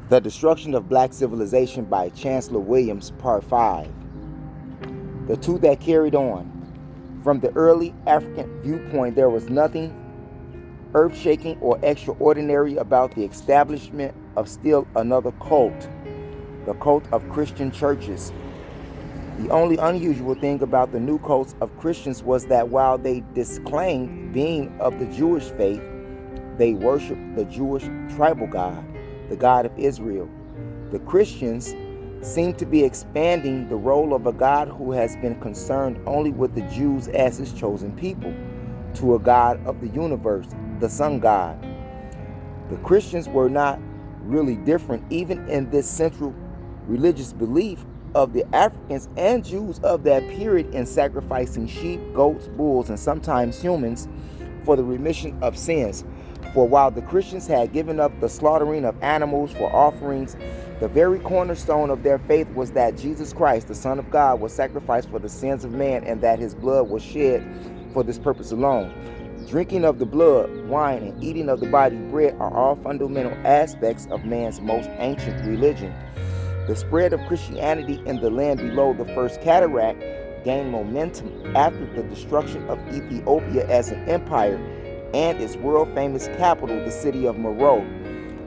The Destruction of Black Civilization by Chancellor Williams, Part 5. The two that carried on. From the early African viewpoint, there was nothing earth-shaking or extraordinary about the establishment of still another cult, the cult of Christian churches. The only unusual thing about the new cults of Christians was that while they disclaimed being of the Jewish faith, they worshiped the Jewish tribal God, the God of Israel. The Christians seem to be expanding the role of a God who has been concerned only with the Jews as his chosen people, to a God of the universe, the sun God. The Christians were not really different even in this central religious belief of the Africans and Jews of that period in sacrificing sheep, goats, bulls, and sometimes humans for the remission of sins. For while the Christians had given up the slaughtering of animals for offerings, the very cornerstone of their faith was that Jesus Christ, the Son of God, was sacrificed for the sins of man and that his blood was shed for this purpose alone. Drinking of the blood, wine, and eating of the body, bread are all fundamental aspects of man's most ancient religion. The spread of Christianity in the land below the first cataract gained momentum after the destruction of Ethiopia as an empire and its world-famous capital, the city of Meroe.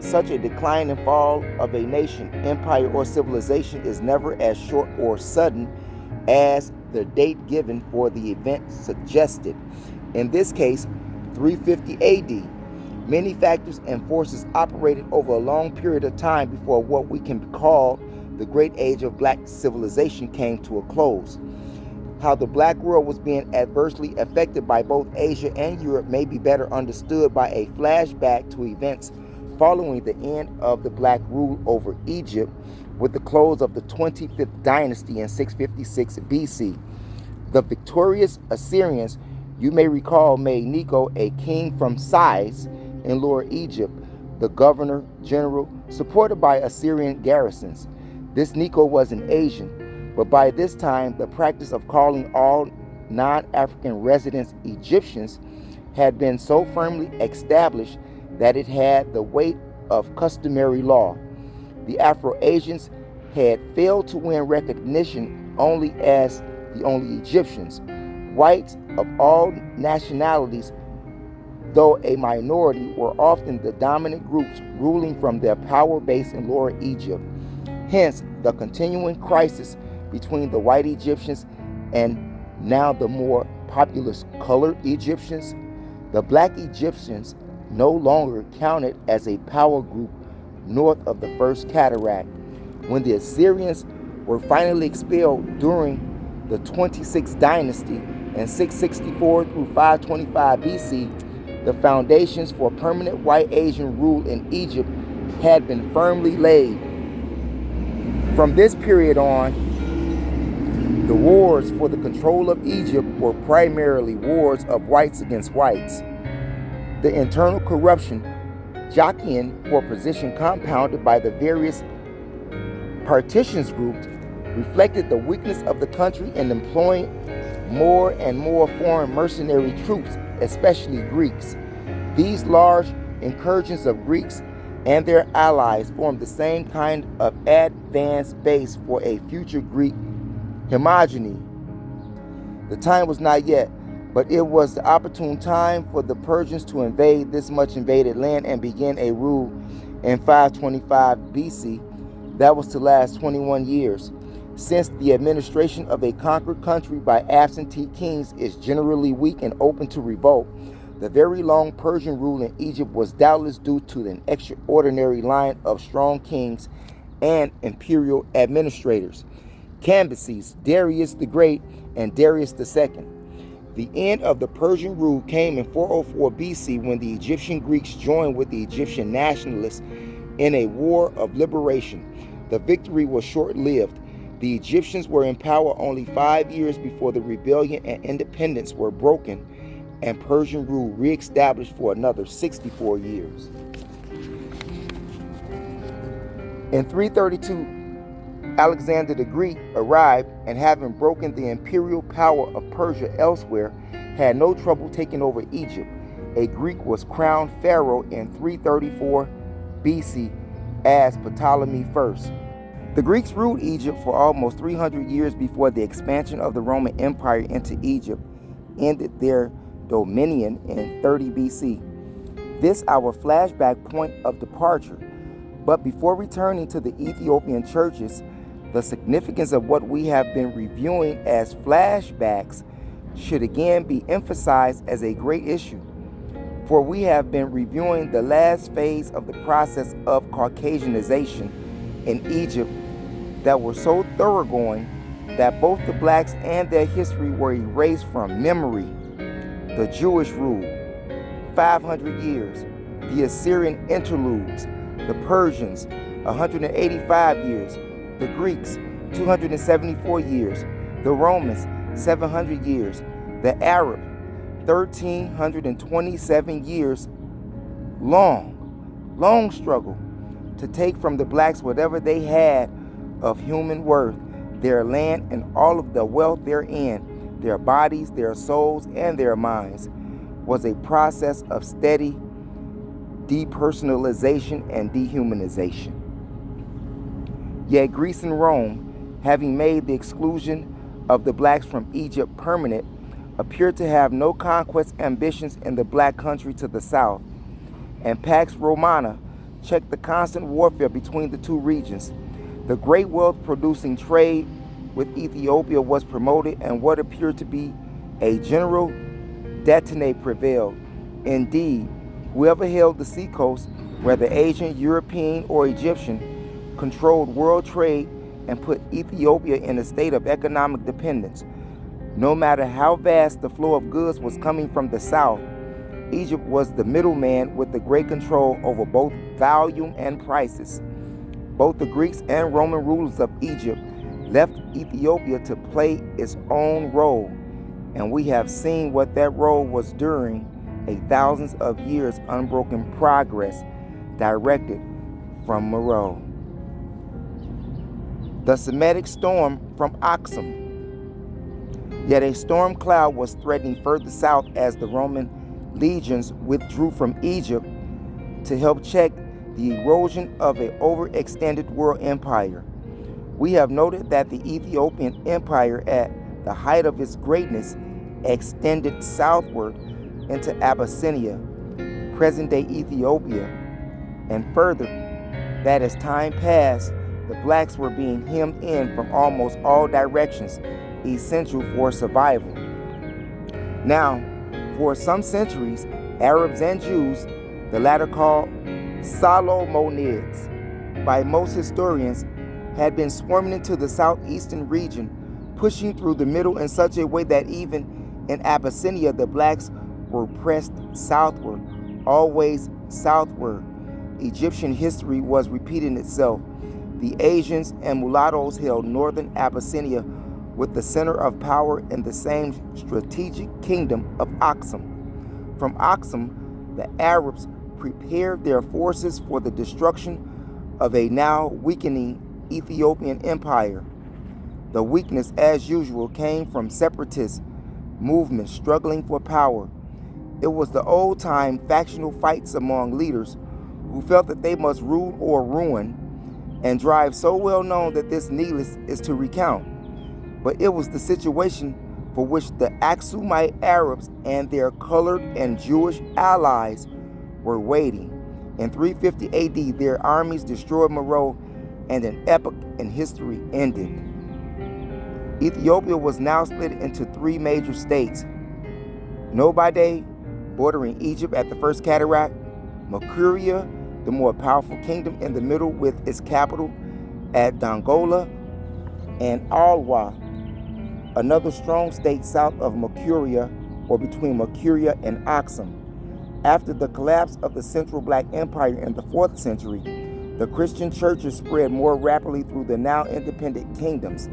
Such a decline and fall of a nation, empire, or civilization is never as short or sudden as the date given for the event suggested. In this case, 350 AD. Many factors and forces operated over a long period of time before what we can call the great age of black civilization came to a close. How the black world was being adversely affected by both Asia and Europe may be better understood by a flashback to events following the end of the black rule over Egypt with the close of the 25th dynasty in 656 BC. The victorious Assyrians, you may recall, made Necho a king from Sais in Lower Egypt, the governor general, supported by Assyrian garrisons. This Necho was an Asian, but by this time the practice of calling all non-African residents Egyptians had been so firmly established that it had the weight of customary law. The Afro-Asians had failed to win recognition only as the only Egyptians. Whites of all nationalities, though a minority, were often the dominant groups ruling from their power base in Lower Egypt. Hence, the continuing crisis between the white Egyptians and now the more populous colored Egyptians. The black Egyptians no longer counted as a power group north of the first cataract. When the Assyrians were finally expelled during the 26th dynasty in 664 through 525 BC, the foundations for permanent white Asian rule in Egypt had been firmly laid. From this period on, the wars for the control of Egypt were primarily wars of whites against whites. The internal corruption, jockeying for position compounded by the various partitions groups, reflected the weakness of the country in employing more and more foreign mercenary troops, especially Greeks. These large incursions of Greeks and their allies formed the same kind of advanced base for a future Greek hegemony. The time was not yet, but it was the opportune time for the Persians to invade this much invaded land and begin a rule in 525 BC that was to last 21 years. Since the administration of a conquered country by absentee kings is generally weak and open to revolt, the very long Persian rule in Egypt was doubtless due to an extraordinary line of strong kings and imperial administrators, Cambyses, Darius the Great, and Darius II. The end of the Persian rule came in 404 BC when the Egyptian Greeks joined with the Egyptian nationalists in a war of liberation. The victory was short-lived. The Egyptians were in power only 5 years before the rebellion and independence were broken and Persian rule re-established for another 64 years. In 332, Alexander the Greek arrived and, having broken the imperial power of Persia elsewhere, had no trouble taking over Egypt. A Greek was crowned pharaoh in 334 BC as Ptolemy I. The Greeks ruled Egypt for almost 300 years before the expansion of the Roman Empire into Egypt ended their dominion in 30 BC. This our flashback point of departure. But before returning to the Ethiopian churches, the significance of what we have been reviewing as flashbacks should again be emphasized as a great issue. For we have been reviewing the last phase of the process of Caucasianization in Egypt that were so thoroughgoing that both the blacks and their history were erased from memory. The Jewish rule, 500 years, the Assyrian interludes, the Persians, 185 years, the Greeks, 274 years, the Romans, 700 years, the Arab, 1,327 years. Long struggle to take from the blacks whatever they had of human worth, their land and all of the wealth therein, their bodies, their souls, and their minds, was a process of steady depersonalization and dehumanization. Yet Greece and Rome, having made the exclusion of the blacks from Egypt permanent, appeared to have no conquest ambitions in the black country to the south, and Pax Romana checked the constant warfare between the two regions. The great wealth-producing trade with Ethiopia was promoted, and what appeared to be a general détente prevailed. Indeed, whoever held the seacoast, whether Asian, European, or Egyptian, controlled world trade and put Ethiopia in a state of economic dependence. No matter how vast the flow of goods was coming from the south, Egypt was the middleman with the great control over both volume and prices. Both the Greeks and Roman rulers of Egypt left Ethiopia to play its own role, and we have seen what that role was during a thousands of years unbroken progress directed from Meroe. The Semitic storm from Aksum. Yet a storm cloud was threatening further south as the Roman legions withdrew from Egypt to help check the erosion of an overextended world empire. We have noted that the Ethiopian Empire, at the height of its greatness, extended southward into Abyssinia, present-day Ethiopia, and further, that as time passed, the blacks were being hemmed in from almost all directions, essential for survival. Now, for some centuries, Arabs and Jews, the latter called Solomonids by most historians, had been swarming into the southeastern region, pushing through the middle in such a way that even in Abyssinia the blacks were pressed southward, always southward. Egyptian history was repeating itself. The Asians and mulattoes held northern Abyssinia with the center of power in the same strategic kingdom of Aksum. From Aksum, the Arabs prepared their forces for the destruction of a now weakening Ethiopian empire. The weakness, as usual, came from separatist movements struggling for power. It was the old-time factional fights among leaders who felt that they must rule or ruin, and drive so well known that this needless is to recount. But it was the situation for which the Aksumite Arabs and their colored and Jewish allies were waiting. In 350 AD, their armies destroyed Meroe, and an epoch in history ended. Ethiopia was now split into three major states: Nobade, bordering Egypt at the First Cataract; Makuria, the more powerful kingdom in the middle with its capital at Dongola; and Alwa, another strong state south of Makuria, or between Makuria and Aksum. After the collapse of the Central Black Empire in the 4th century, the Christian churches spread more rapidly through the now independent kingdoms.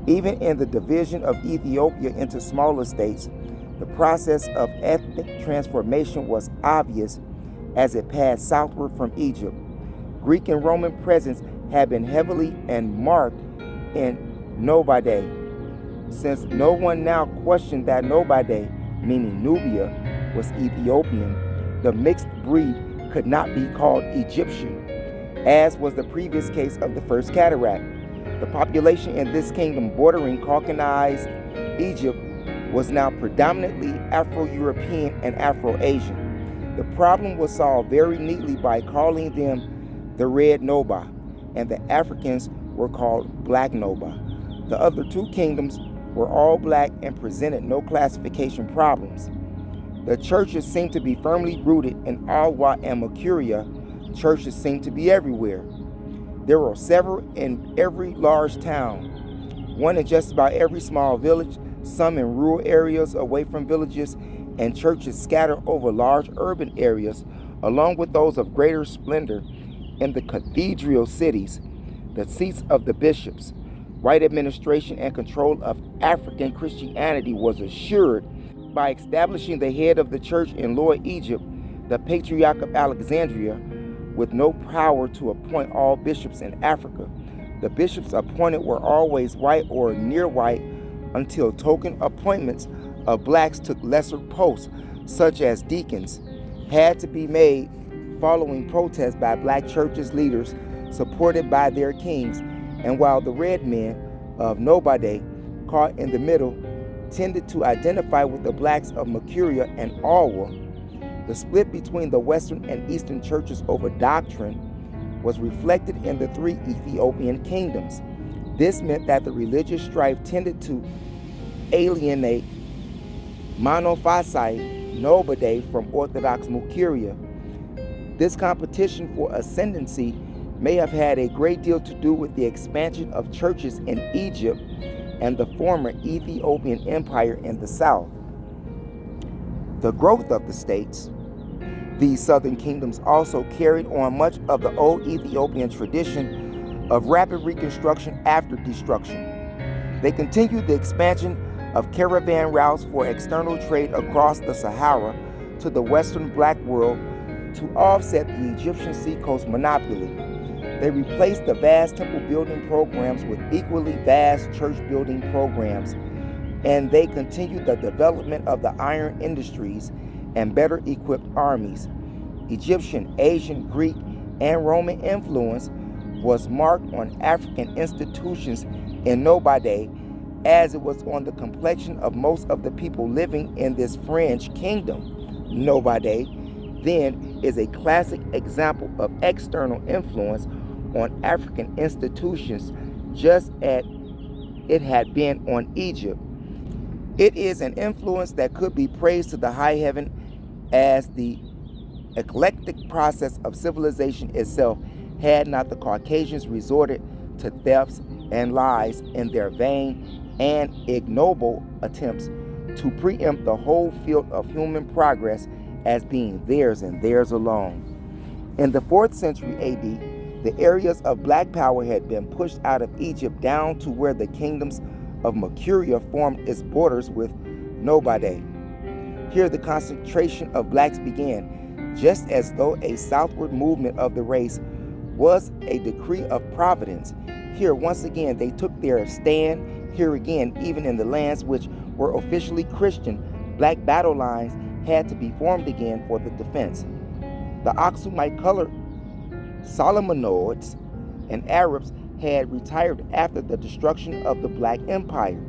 Even in the division of Ethiopia into smaller states, the process of ethnic transformation was obvious as it passed southward from Egypt. Greek and Roman presence had been heavily and marked in Nobade. Since no one now questioned that Nobade, meaning Nubia, was Ethiopian, the mixed breed could not be called Egyptian. as was the previous case of the First Cataract. The population in this kingdom bordering Caucanized Egypt was now predominantly Afro-European and Afro-Asian. The problem was solved very neatly by calling them the Red Noba, and the Africans were called Black Noba. The other two kingdoms were all black and presented no classification problems. The churches seemed to be firmly rooted in Alwa and Makuria. Churches seemed to be everywhere. There were several in every large town, one in just about every small village, some in rural areas away from villages, and churches scattered over large urban areas, along with those of greater splendor in the cathedral cities, the seats of the bishops. Right administration and control of African Christianity was assured by establishing the head of the church in Lower Egypt, the Patriarch of Alexandria, with no power to appoint all bishops in Africa. The bishops appointed were always white or near white until token appointments of blacks took lesser posts, such as deacons, had to be made following protests by black churches leaders supported by their kings, and while the red men of Nobody, caught in the middle, tended to identify with the blacks of Makuria and Alwa. The split between the Western and Eastern churches over doctrine was reflected in the three Ethiopian kingdoms. This meant that the religious strife tended to alienate monophysite Nobody from Orthodox Makuria. This competition for ascendancy may have had a great deal to do with the expansion of churches in Egypt and the former Ethiopian Empire in the south. The growth of the states. These southern kingdoms also carried on much of the old Ethiopian tradition of rapid reconstruction after destruction. They continued the expansion of caravan routes for external trade across the Sahara to the western black world to offset the Egyptian seacoast monopoly. They replaced the vast temple building programs with equally vast church building programs, and they continued the development of the iron industries and better equipped armies. Egyptian, Asian, Greek, and Roman influence was marked on African institutions in Nobody, as it was on the complexion of most of the people living in this fringe kingdom. Nobody, then, is a classic example of external influence on African institutions, just as it had been on Egypt. It is an influence that could be praised to the high heaven, as the eclectic process of civilization itself had not the Caucasians resorted to thefts and lies in their vain and ignoble attempts to preempt the whole field of human progress as being theirs and theirs alone. In the 4th century AD, the areas of black power had been pushed out of Egypt down to where the kingdoms of Makuria formed its borders with Nobody. Here the concentration of blacks began, just as though a southward movement of the race was a decree of providence. Here once again they took their stand. Here again, even in the lands which were officially Christian, black battle lines had to be formed again for the defense. The Aksumite colored Solomonids and Arabs had retired after the destruction of the Black Empire.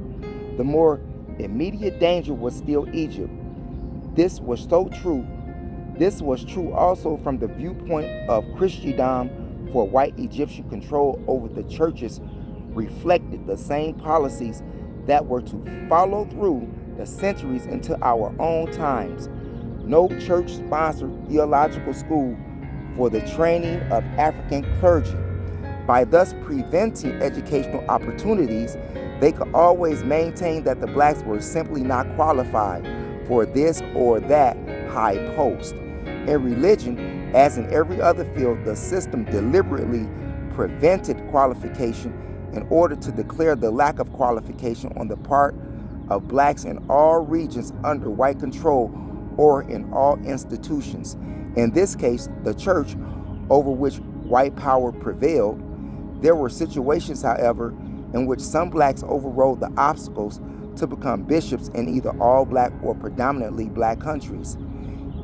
The more immediate danger was still Egypt. This was true also from the viewpoint of Christendom, for white Egyptian control over the churches reflected the same policies that were to follow through the centuries into our own times. No church-sponsored theological school for the training of African clergy. By thus preventing educational opportunities, they could always maintain that the blacks were simply not qualified for this or that high post. In religion, as in every other field, the system deliberately prevented qualification in order to declare the lack of qualification on the part of blacks in all regions under white control or in all institutions. In this case, the church, over which white power prevailed. There were situations, however, in which some blacks overrode the obstacles to become bishops in either all black or predominantly black countries.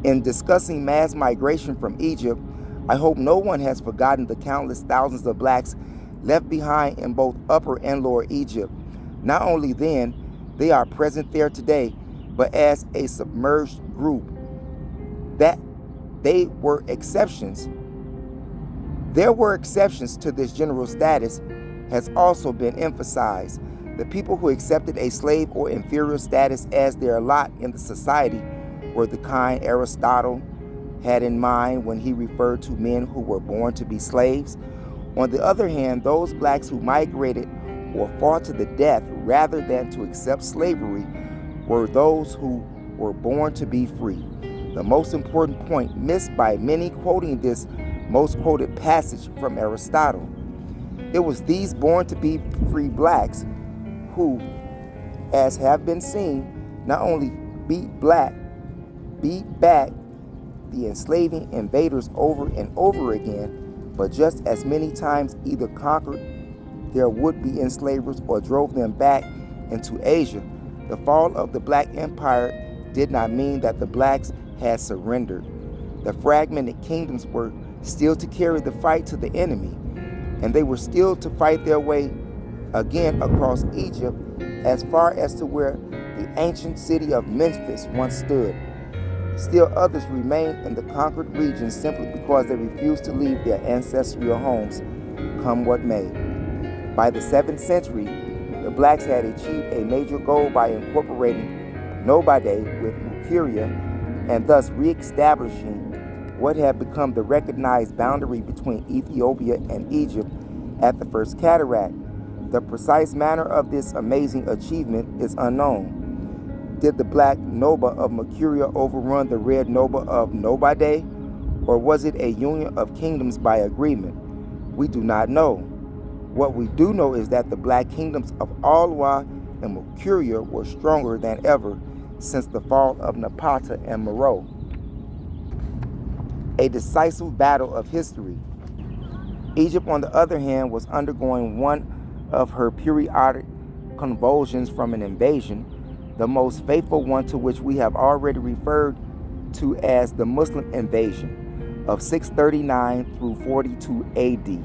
In discussing mass migration from Egypt, I hope no one has forgotten the countless thousands of blacks left behind in both Upper and Lower Egypt. Not only then, they are present there today, but as a submerged group. That they were exceptions. There were exceptions to this general status has also been emphasized. The people who accepted a slave or inferior status as their lot in the society were the kind Aristotle had in mind when he referred to men who were born to be slaves. On the other hand, those blacks who migrated or fought to the death rather than to accept slavery were those who were born to be free. The most important point missed by many quoting this most quoted passage from Aristotle. It was these born to be free blacks who, as have been seen, not only beat back the enslaving invaders over and over again, but just as many times either conquered their would-be enslavers or drove them back into Asia. The fall of the Black Empire did not mean that the blacks had surrendered. The fragmented kingdoms were still to carry the fight to the enemy, and they were still to fight their way again across Egypt as far as to where the ancient city of Memphis once stood. Still others remained in the conquered regions simply because they refused to leave their ancestral homes, come what may. By the 7th century, the blacks had achieved a major goal by incorporating Nobody with Mukuria and thus re-establishing what had become the recognized boundary between Ethiopia and Egypt at the First Cataract. The precise manner of this amazing achievement is unknown. Did the black Noba of Mukuria overrun the red Noba of Nobody, or was it a union of kingdoms by agreement? We do not know. What we do know is that the black kingdoms of Alwa and Mukuria were stronger than ever since the fall of Napata and Meroe. A decisive battle of history. Egypt, on the other hand, was undergoing one of her periodic convulsions from an invasion, the most faithful one to which we have already referred to as the Muslim invasion of 639 through 42 AD.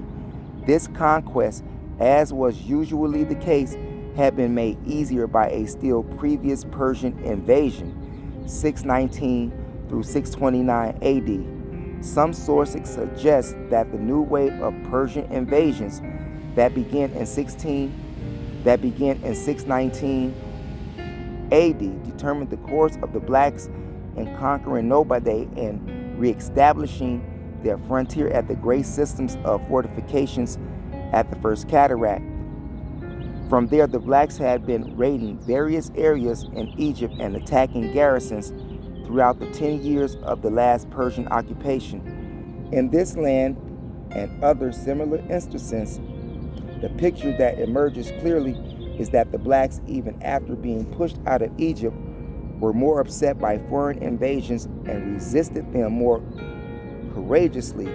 This conquest, as was usually the case, had been made easier by a still previous Persian invasion, 619 through 629 AD. Some sources suggest that the new wave of Persian invasions that began in 619 AD determined the course of the blacks in conquering Nobody and re-establishing their frontier at the great systems of fortifications at the First Cataract. From there, the blacks had been raiding various areas in Egypt and attacking garrisons throughout the 10 years of the last Persian occupation. In this land and other similar instances, the picture that emerges clearly is that the blacks, even after being pushed out of Egypt, were more upset by foreign invasions and resisted them more courageously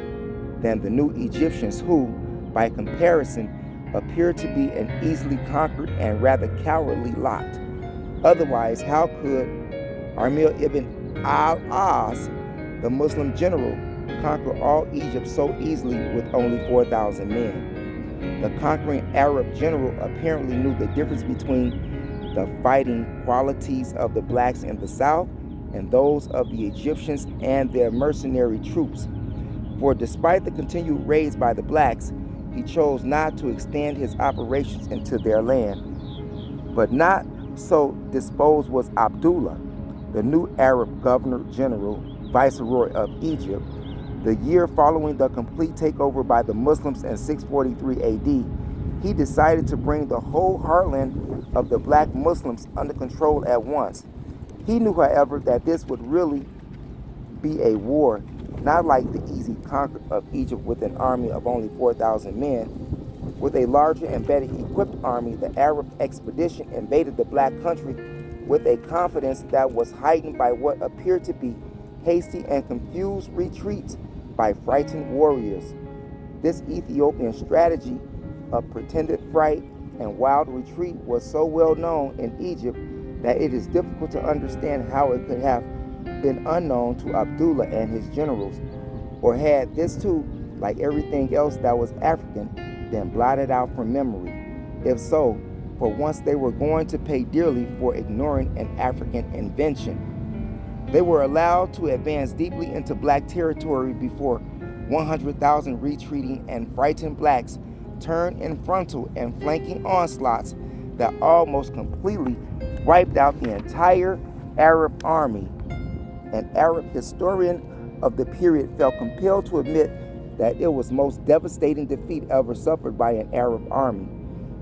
than the new Egyptians who, by comparison, appeared to be an easily conquered and rather cowardly lot. Otherwise, how could Amir ibn al-As, the Muslim general, conquer all Egypt so easily with only 4,000 men? The conquering Arab general apparently knew the difference between the fighting qualities of the blacks in the south and those of the Egyptians and their mercenary troops. For despite the continued raids by the blacks, he chose not to extend his operations into their land. But not so disposed was Abdullah, the new Arab governor-general, viceroy of Egypt. The year following the complete takeover by the Muslims in 643 AD, he decided to bring the whole heartland of the black Muslims under control at once. He knew, however, that this would really be a war, not like the easy conquer of Egypt with an army of only 4,000 men. With a larger and better equipped army, the Arab expedition invaded the black country with a confidence that was heightened by what appeared to be hasty and confused retreats by frightened warriors. This Ethiopian strategy of pretended fright and wild retreat was so well known in Egypt that it is difficult to understand how it could have been unknown to Abdullah and his generals, Or had this too, like everything else that was African, been blotted out from memory? If so, for once they were going to pay dearly for ignoring an African invention. They were allowed to advance deeply into black territory before 100,000 retreating and frightened blacks turned in frontal and flanking onslaughts that almost completely wiped out the entire Arab army. An Arab historian of the period felt compelled to admit that it was the most devastating defeat ever suffered by an Arab army.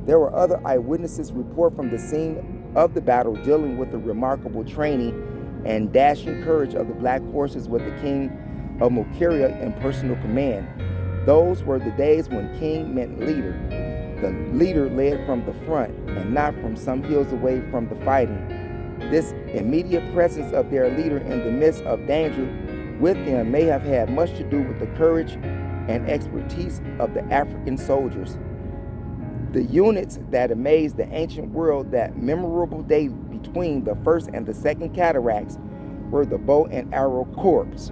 There were other eyewitnesses report from the scene of the battle dealing with the remarkable training and dashing courage of the black forces with the king of Mokiria in personal command. Those were the days when king meant leader. The leader led from the front and not from some hills away from the fighting. This immediate presence of their leader in the midst of danger with them may have had much to do with the courage and expertise of the African soldiers. The units that amazed the ancient world that memorable day between the first and the second cataracts were the bow and arrow corps.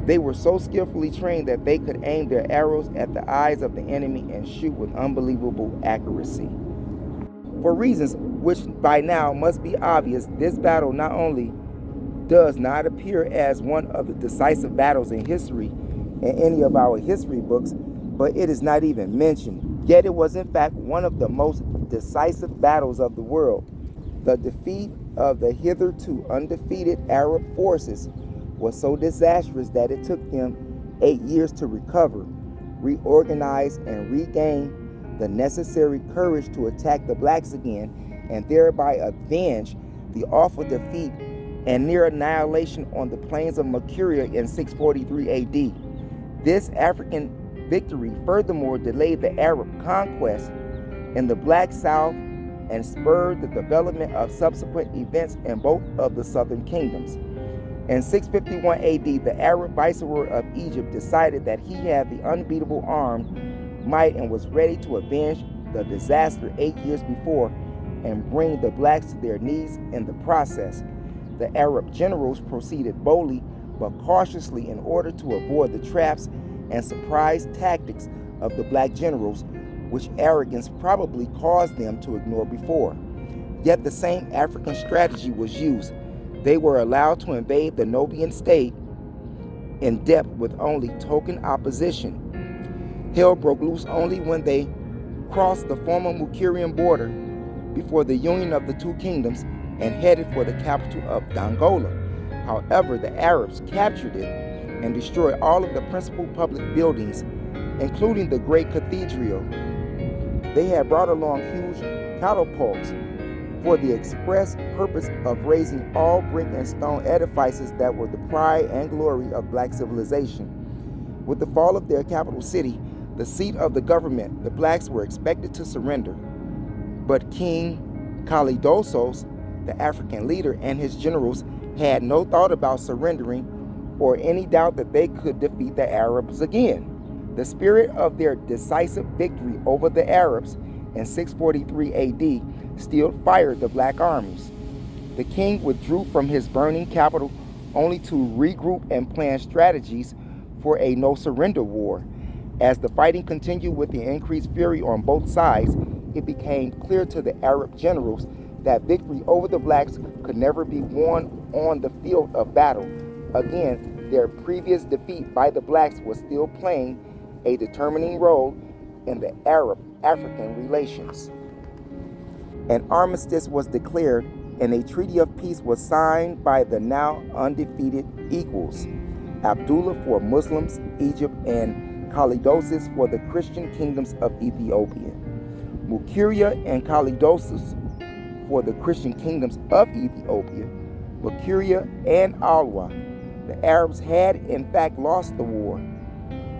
They were so skillfully trained that they could aim their arrows at the eyes of the enemy and shoot with unbelievable accuracy. For reasons which by now must be obvious, this battle not only does not appear as one of the decisive battles in history in any of our history books, but it is not even mentioned. Yet it was in fact one of the most decisive battles of the world. The defeat of the hitherto undefeated Arab forces was so disastrous that it took them 8 years to recover, reorganize, and regain the necessary courage to attack the blacks again and thereby avenge the awful defeat and near annihilation on the plains of Mokiria in 643 AD. This African victory furthermore delayed the Arab conquest in the Black South and spurred the development of subsequent events in both of the southern kingdoms. In 651 AD, the Arab viceroy of Egypt decided that he had the unbeatable armed might and was ready to avenge the disaster 8 years before and bring the blacks to their knees in the process. The Arab generals proceeded boldly but cautiously in order to avoid the traps and surprise tactics of the black generals, which arrogance probably caused them to ignore before. Yet the same African strategy was used. They were allowed to invade the Nubian state in depth with only token opposition. Hell broke loose only when they crossed the former Mukirian border before the union of the two kingdoms and headed for the capital of Dongola. However, the Arabs captured it and destroyed all of the principal public buildings, including the great cathedral. They had brought along huge catapults for the express purpose of raising all brick and stone edifices that were the pride and glory of black civilization. With the fall of their capital city, the seat of the government, the blacks were expected to surrender. But King Kalidosos, the African leader, and his generals had no thought about surrendering or any doubt that they could defeat the Arabs again. The spirit of their decisive victory over the Arabs in 643 AD still fired the black armies. The king withdrew from his burning capital only to regroup and plan strategies for a no-surrender war. As the fighting continued with the increased fury on both sides, it became clear to the Arab generals that victory over the blacks could never be won on the field of battle. Again, their previous defeat by the blacks was still playing a determining role in the Arab-African relations. An armistice was declared and a treaty of peace was signed by the now undefeated equals, Abdullah for Muslims, Egypt, and Kalidosis for the Christian kingdoms of Ethiopia. Mukiria and Kalidosis for the Christian kingdoms of Ethiopia, Mukiria and Alwa. The Arabs had in fact lost the war,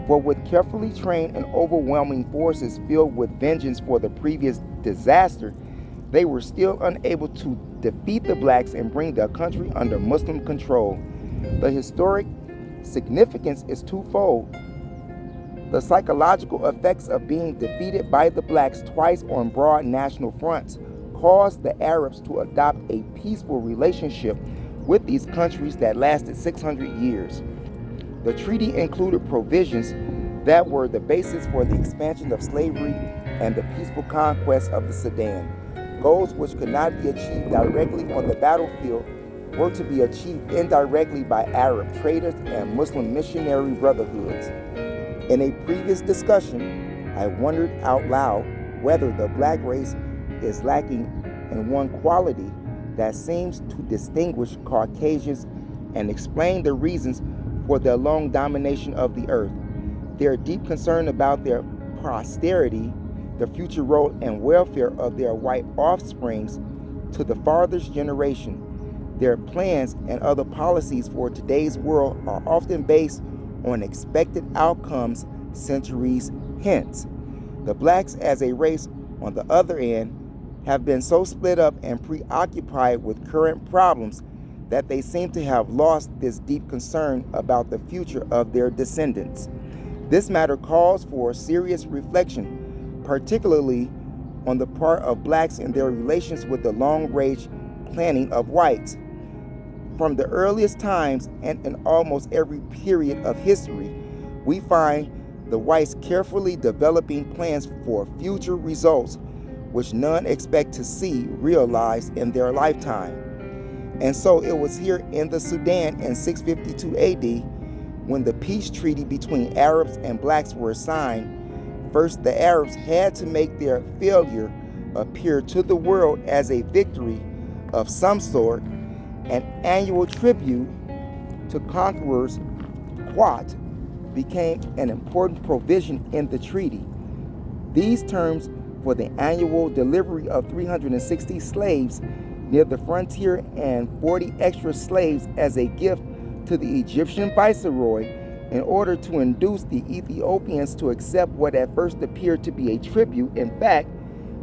for with carefully trained and overwhelming forces filled with vengeance for the previous disaster, they were still unable to defeat the blacks and bring their country under Muslim control. The historic significance is twofold. The psychological effects of being defeated by the blacks twice on broad national fronts caused the Arabs to adopt a peaceful relationship with these countries that lasted 600 years. The treaty included provisions that were the basis for the expansion of slavery and the peaceful conquest of the Sudan. Goals which could not be achieved directly on the battlefield were to be achieved indirectly by Arab traders and Muslim missionary brotherhoods. In a previous discussion, I wondered out loud whether the black race is lacking in one quality that seems to distinguish Caucasians and explain the reasons for their long domination of the earth. Their deep concern about their posterity, the future role and welfare of their white offsprings to the farthest generation. Their plans and other policies for today's world are often based on expected outcomes centuries hence. The blacks as a race, on the other end, have been so split up and preoccupied with current problems that they seem to have lost this deep concern about the future of their descendants. This matter calls for serious reflection, particularly on the part of blacks in their relations with the long-range planning of whites. From the earliest times and in almost every period of history, we find the whites carefully developing plans for future results which none expect to see realized in their lifetime. And so it was here in the Sudan in 652 AD when the peace treaty between Arabs and blacks were signed. First, the Arabs had to make their failure appear to the world as a victory of some sort. An annual tribute to conquerors, quat, became an important provision in the treaty. These terms for the annual delivery of 360 slaves near the frontier and 40 extra slaves as a gift to the Egyptian viceroy in order to induce the Ethiopians to accept what at first appeared to be a tribute. In fact,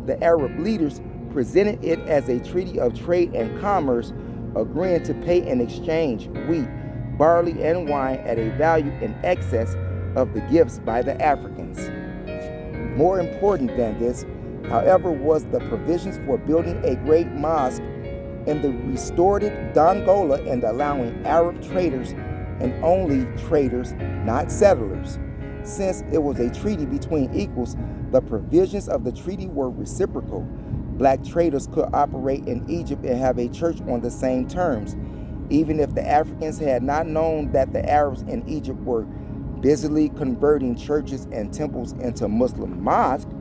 the Arab leaders presented it as a treaty of trade and commerce, agreeing to pay in exchange wheat, barley, and wine at a value in excess of the gifts by the Africans. More important than this, however, was the provisions for building a great mosque in the restored Dongola and allowing Arab traders and only traders, not settlers. Since it was a treaty between equals, the provisions of the treaty were reciprocal. Black traders could operate in Egypt and have a church on the same terms. Even if the Africans had not known that the Arabs in Egypt were busily converting churches and temples into Muslim mosques,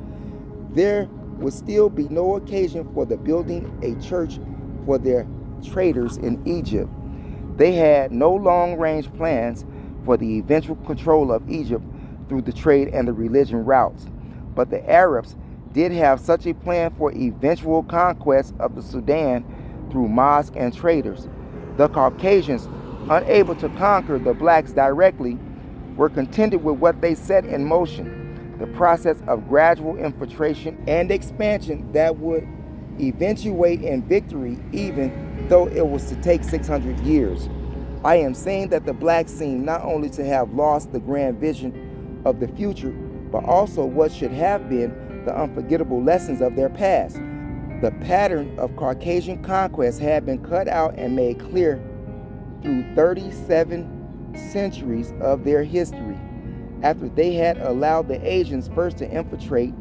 there would still be no occasion for the building a church for their traders in Egypt. They had no long-range plans for the eventual control of Egypt through the trade and the religion routes. But the Arabs did have such a plan for eventual conquest of the Sudan through mosques and traders. The Caucasians, unable to conquer the blacks directly, were contented with what they set in motion, the process of gradual infiltration and expansion that would eventuate in victory, even though it was to take 600 years. I am saying that the blacks seem not only to have lost the grand vision of the future, but also what should have been the unforgettable lessons of their past. The pattern of Caucasian conquest had been cut out and made clear through 37 centuries of their history. After they had allowed the Asians first to infiltrate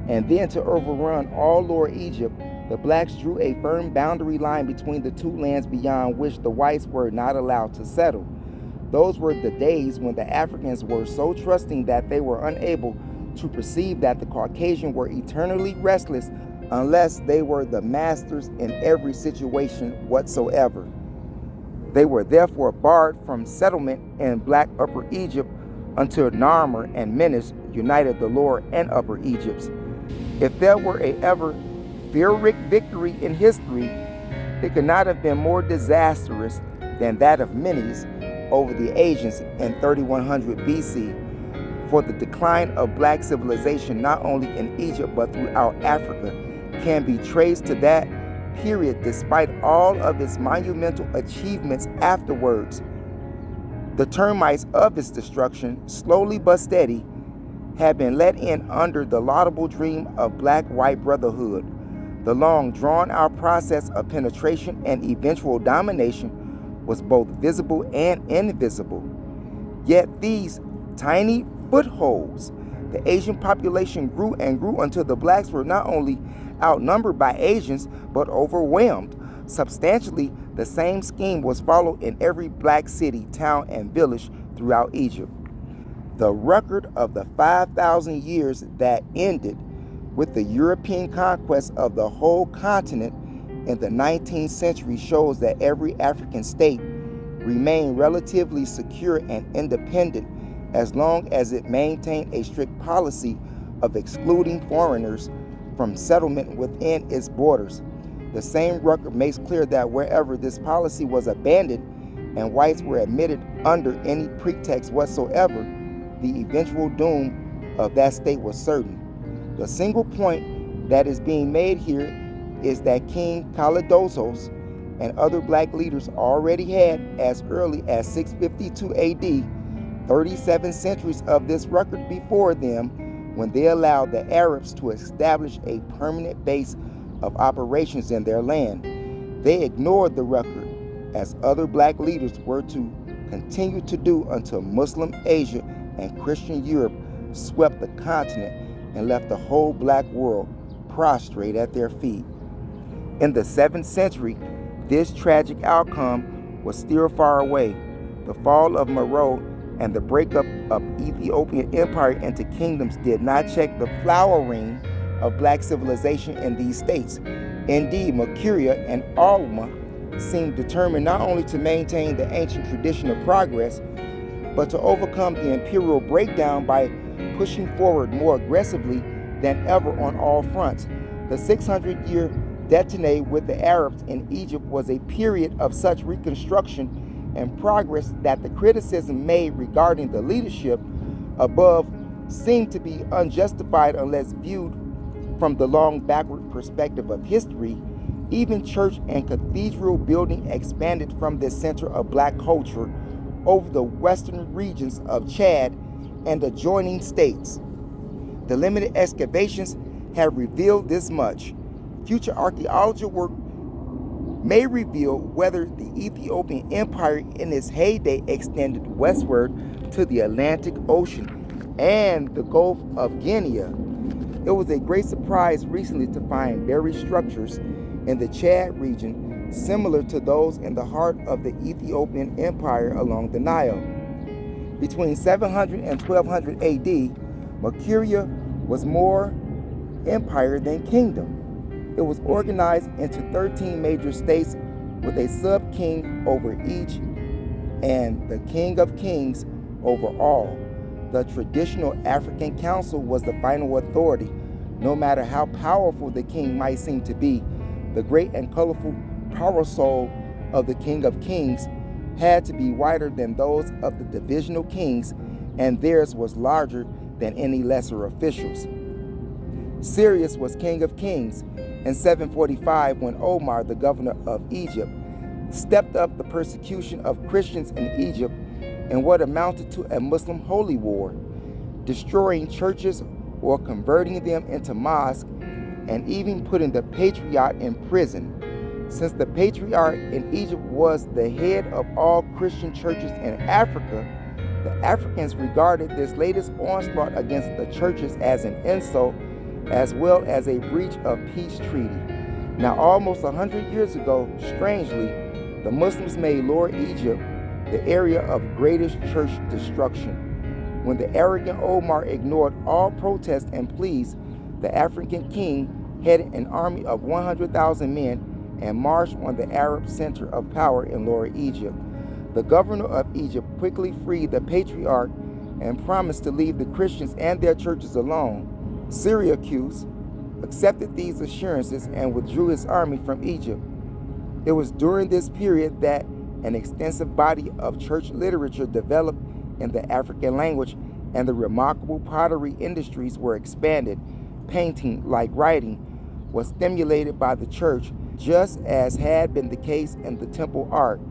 and then to overrun all Lower Egypt, the blacks drew a firm boundary line between the two lands beyond which the whites were not allowed to settle. Those were the days when the Africans were so trusting that they were unable to perceive that the Caucasians were eternally restless unless they were the masters in every situation whatsoever. They were therefore barred from settlement in Black Upper Egypt until Narmer and Menes united the Lower and Upper Egypts. If there were a ever Pyrrhic victory in history, it could not have been more disastrous than that of Menes over the Asians in 3100 BC. For the decline of black civilization not only in Egypt but throughout Africa can be traced to that period despite all of its monumental achievements afterwards. The termites of its destruction, slowly but steady, had been let in under the laudable dream of black-white brotherhood. The long drawn-out process of penetration and eventual domination was both visible and invisible. Yet these tiny footholds, the Asian population grew and grew until the blacks were not only outnumbered by Asians, but overwhelmed. Substantially, the same scheme was followed in every black city, town, and village throughout Egypt. The record of the 5,000 years that ended with the European conquest of the whole continent in the 19th century shows that every African state remained relatively secure and independent as long as it maintained a strict policy of excluding foreigners from settlement within its borders. The same record makes clear that wherever this policy was abandoned and whites were admitted under any pretext whatsoever, the eventual doom of that state was certain. The single point that is being made here is that King Kalidozos and other black leaders already had, as early as 652 AD, 37 centuries of this record before them when they allowed the Arabs to establish a permanent base of operations in their land. They ignored the record, as other black leaders were to continue to do until Muslim Asia and Christian Europe swept the continent and left the whole black world prostrate at their feet. In the 7th century, this tragic outcome was still far away. The fall of Meroe and the breakup of Ethiopian empire into kingdoms did not check the flowering of black civilization in these states. Indeed, Mercuria and Alma seemed determined not only to maintain the ancient tradition of progress, but to overcome the imperial breakdown by pushing forward more aggressively than ever on all fronts. The 600-year detenue with the Arabs in Egypt was a period of such reconstruction and progress that the criticism made regarding the leadership above seemed to be unjustified unless viewed from the long backward perspective of history. Even church and cathedral building expanded from this center of black culture over the western regions of Chad and adjoining states. The limited excavations have revealed this much. Future archaeological work may reveal whether the Ethiopian Empire in its heyday extended westward to the Atlantic Ocean and the Gulf of Guinea. It was a great surprise recently to find buried structures in the Chad region similar to those in the heart of the Ethiopian Empire along the Nile. Between 700 and 1200 AD, Mercuria was more empire than kingdom. It was organized into 13 major states with a sub-king over each and the king of kings over all. The traditional African council was the final authority. No matter how powerful the king might seem to be, the great and colorful power soul of the king of kings had to be wider than those of the divisional kings, and theirs was larger than any lesser officials. Sirius was king of kings in 745 when Omar, the governor of Egypt, stepped up the persecution of Christians in Egypt in what amounted to a Muslim holy war, destroying churches or converting them into mosques, and even putting the patriarch in prison. Since the patriarch in Egypt was the head of all Christian churches in Africa, the Africans regarded this latest onslaught against the churches as an insult as well as a breach of peace treaty. Now, almost 100 years ago, strangely, the Muslims made Lower Egypt the area of greatest church destruction. When the arrogant Omar ignored all protests and pleas, the African king headed an army of 100,000 men and marched on the Arab center of power in Lower Egypt. The governor of Egypt quickly freed the patriarch and promised to leave the Christians and their churches alone. Syracuse accepted these assurances and withdrew his army from Egypt. It was during this period that an extensive body of church literature developed in the African language, and the remarkable pottery industries were expanded. Painting, like writing, was stimulated by the church, just as had been the case in the temple art.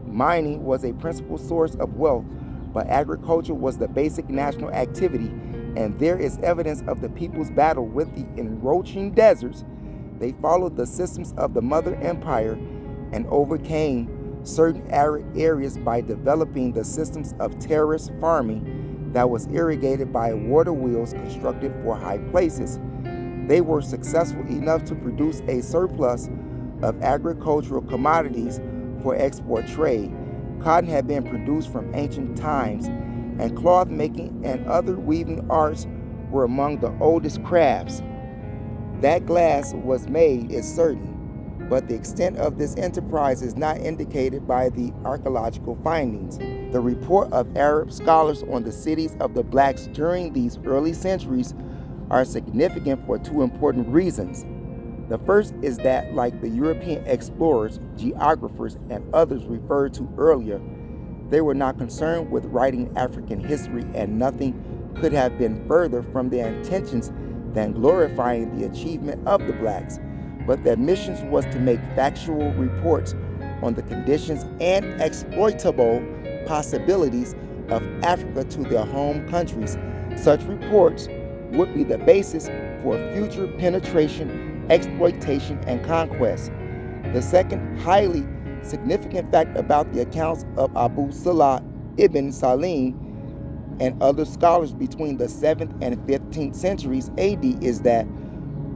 Mining was a principal source of wealth, but agriculture was the basic national activity, and there is evidence of the people's battle with the encroaching deserts. They followed the systems of the Mother Empire and overcame certain arid areas by developing the systems of terrace farming that was irrigated by water wheels constructed for high places. They were successful enough to produce a surplus of agricultural commodities for export trade. Cotton had been produced from ancient times, and cloth making and other weaving arts were among the oldest crafts. That glass was made is certain, but the extent of this enterprise is not indicated by the archaeological findings. The report of Arab scholars on the cities of the blacks during these early centuries are significant for two important reasons. The first is that, like the European explorers, geographers, and others referred to earlier, they were not concerned with writing African history, and nothing could have been further from their intentions than glorifying the achievement of the blacks. But their mission was to make factual reports on the conditions and exploitable possibilities of Africa to their home countries. Such reports would be the basis for future penetration, exploitation, and conquest. The second highly significant fact about the accounts of Abu Salah ibn Salim and other scholars between the 7th and 15th centuries AD is that,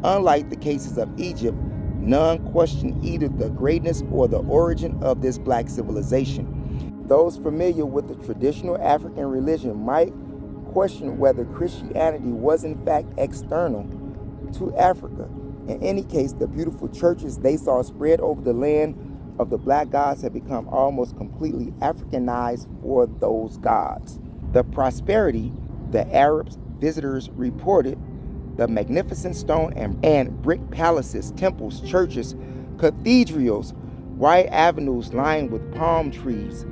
unlike the cases of Egypt, none questioned either the greatness or the origin of this black civilization. Those familiar with the traditional African religion might question whether Christianity was in fact external to Africa. In any case, the beautiful churches they saw spread over the land of the black gods had become almost completely Africanized for those gods. The prosperity the Arabs visitors reported, the magnificent stone and brick palaces, temples, churches, cathedrals, wide avenues lined with palm trees,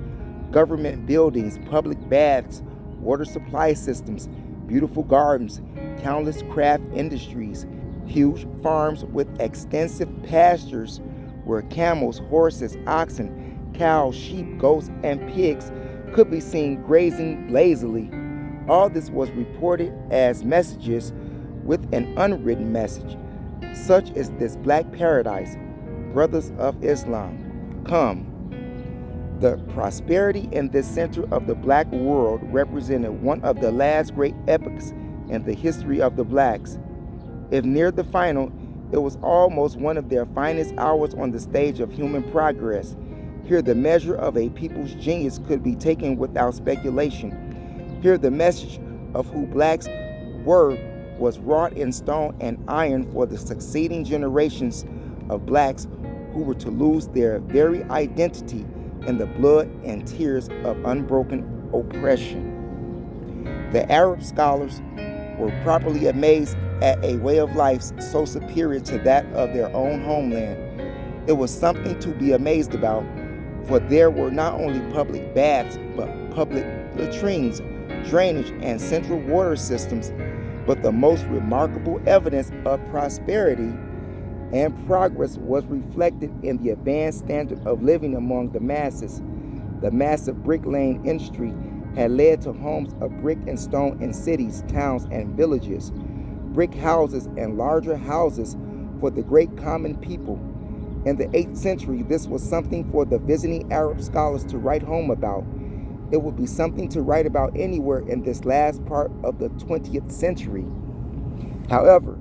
government buildings, public baths, water supply systems, beautiful gardens, countless craft industries, huge farms with extensive pastures where camels, horses, oxen, cows, sheep, goats, and pigs could be seen grazing lazily. All this was reported as messages with an unwritten message, such as this black paradise. Brothers of Islam, come. The prosperity in this center of the black world represented one of the last great epochs in the history of the blacks. If near the final, it was almost one of their finest hours on the stage of human progress. Here the measure of a people's genius could be taken without speculation. Here the message of who blacks were was wrought in stone and iron for the succeeding generations of blacks who were to lose their very identity in the blood and tears of unbroken oppression. The Arab scholars were properly amazed at a way of life so superior to that of their own homeland. It was something to be amazed about, for there were not only public baths, but public latrines, drainage, and central water systems. But the most remarkable evidence of prosperity and progress was reflected in the advanced standard of living among the masses. The massive bricklaying industry had led to homes of brick and stone in cities, towns, and villages, brick houses and larger houses for the great common people. In the 8th century, this was something for the visiting Arab scholars to write home about. It would be something to write about anywhere in this last part of the 20th century. However,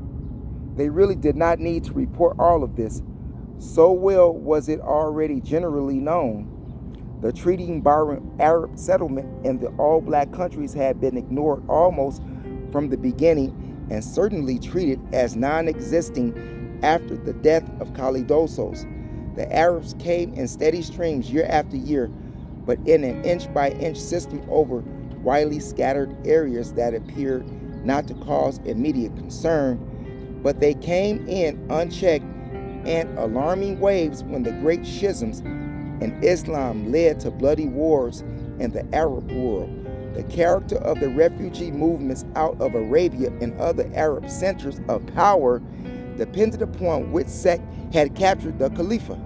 they really did not need to report all of this. So well was it already generally known. The treaty-barring Arab settlement in the all-black countries had been ignored almost from the beginning and certainly treated as non-existing after the death of Kalidosos. The Arabs came in steady streams year after year, but in an inch-by-inch system over widely scattered areas that appeared not to cause immediate concern, but they came in unchecked and alarming waves when the great schisms in Islam led to bloody wars in the Arab world. The character of the refugee movements out of Arabia and other Arab centers of power depended upon which sect had captured the Khalifa.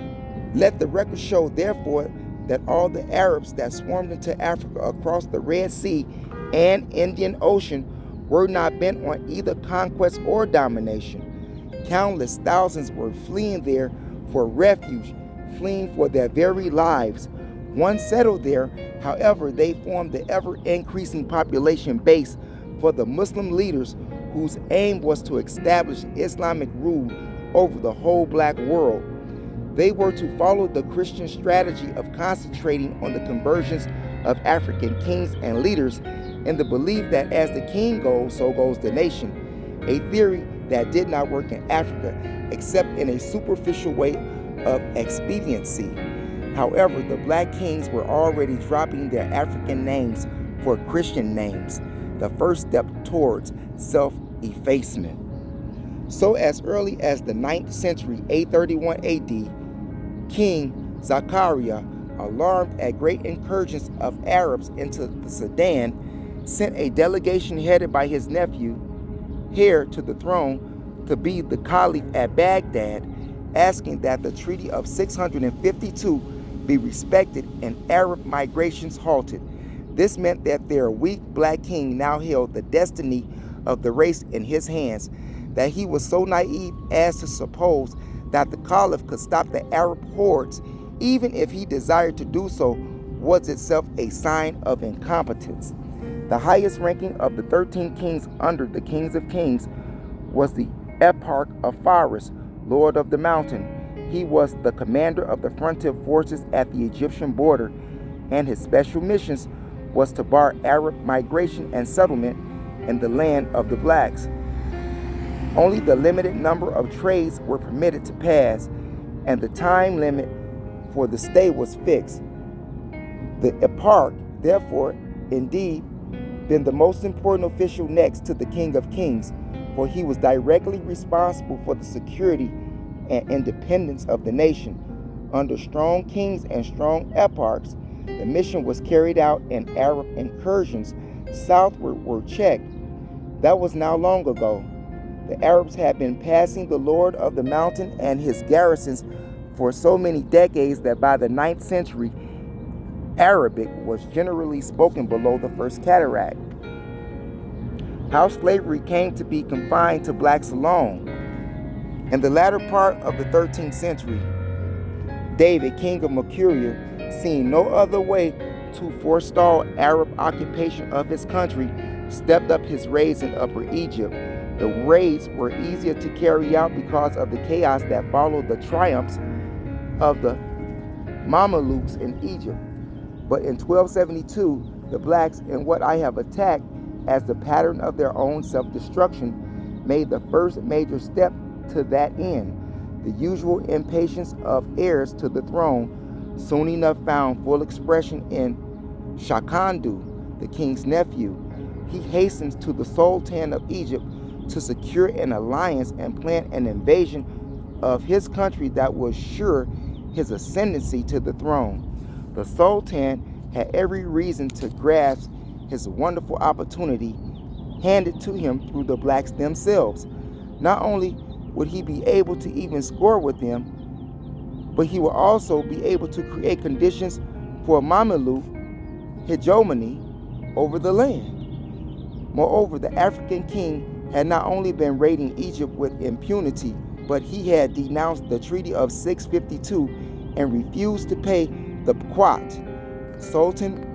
Let the record show, therefore, that all the Arabs that swarmed into Africa across the Red Sea and Indian Ocean were not bent on either conquest or domination. Countless thousands were fleeing there for refuge, fleeing for their very lives. Once settled there, however, they formed the ever-increasing population base for the Muslim leaders whose aim was to establish Islamic rule over the whole black world. They were to follow the Christian strategy of concentrating on the conversions of African kings and leaders in the belief that as the king goes, so goes the nation, a theory that did not work in Africa except in a superficial way of expediency. However, the black kings were already dropping their African names for Christian names, the first step towards self-effacement. So as early as the 9th century, 831 AD, King Zachariah, alarmed at great incursions of Arabs into the Sudan, sent a delegation headed by his nephew, heir to the throne, to be the caliph at Baghdad, asking that the Treaty of 652 be respected and Arab migrations halted. This meant that their weak black king now held the destiny of the race in his hands, that he was so naive as to suppose that the caliph could stop the Arab hordes, even if he desired to do so, was itself a sign of incompetence. The highest ranking of the 13 kings under the kings of kings was the Eparch of Faris, Lord of the Mountain. He was the commander of the frontier forces at the Egyptian border, and his special missions was to bar Arab migration and settlement in the land of the blacks. Only the limited number of trades were permitted to pass, and the time limit for the stay was fixed. The Eparch, therefore, indeed, been the most important official next to the King of Kings, for he was directly responsible for the security and independence of the nation. Under strong kings and strong eparchs, the mission was carried out, and Arab incursions southward were checked. That was now long ago. The Arabs had been passing the Lord of the Mountain and his garrisons for so many decades that by the 9th century, Arabic was generally spoken below the First Cataract. How slavery came to be confined to blacks alone. In the latter part of the 13th century, David, king of Mercuria, seeing no other way to forestall Arab occupation of his country, stepped up his raids in Upper Egypt. The raids were easier to carry out because of the chaos that followed the triumphs of the Mamelukes in Egypt. But in 1272, the blacks, in what I have attacked as the pattern of their own self-destruction, made the first major step to that end. The usual impatience of heirs to the throne soon enough found full expression in Shakandu, the king's nephew. He hastens to the Sultan of Egypt to secure an alliance and plan an invasion of his country that would assure his ascendancy to the throne. The Sultan had every reason to grasp his wonderful opportunity handed to him through the blacks themselves. Not only would he be able to even score with them, but he would also be able to create conditions for Mameluke hegemony over the land. Moreover, the African king had not only been raiding Egypt with impunity, but he had denounced the Treaty of 652 and refused to pay the quat. Sultan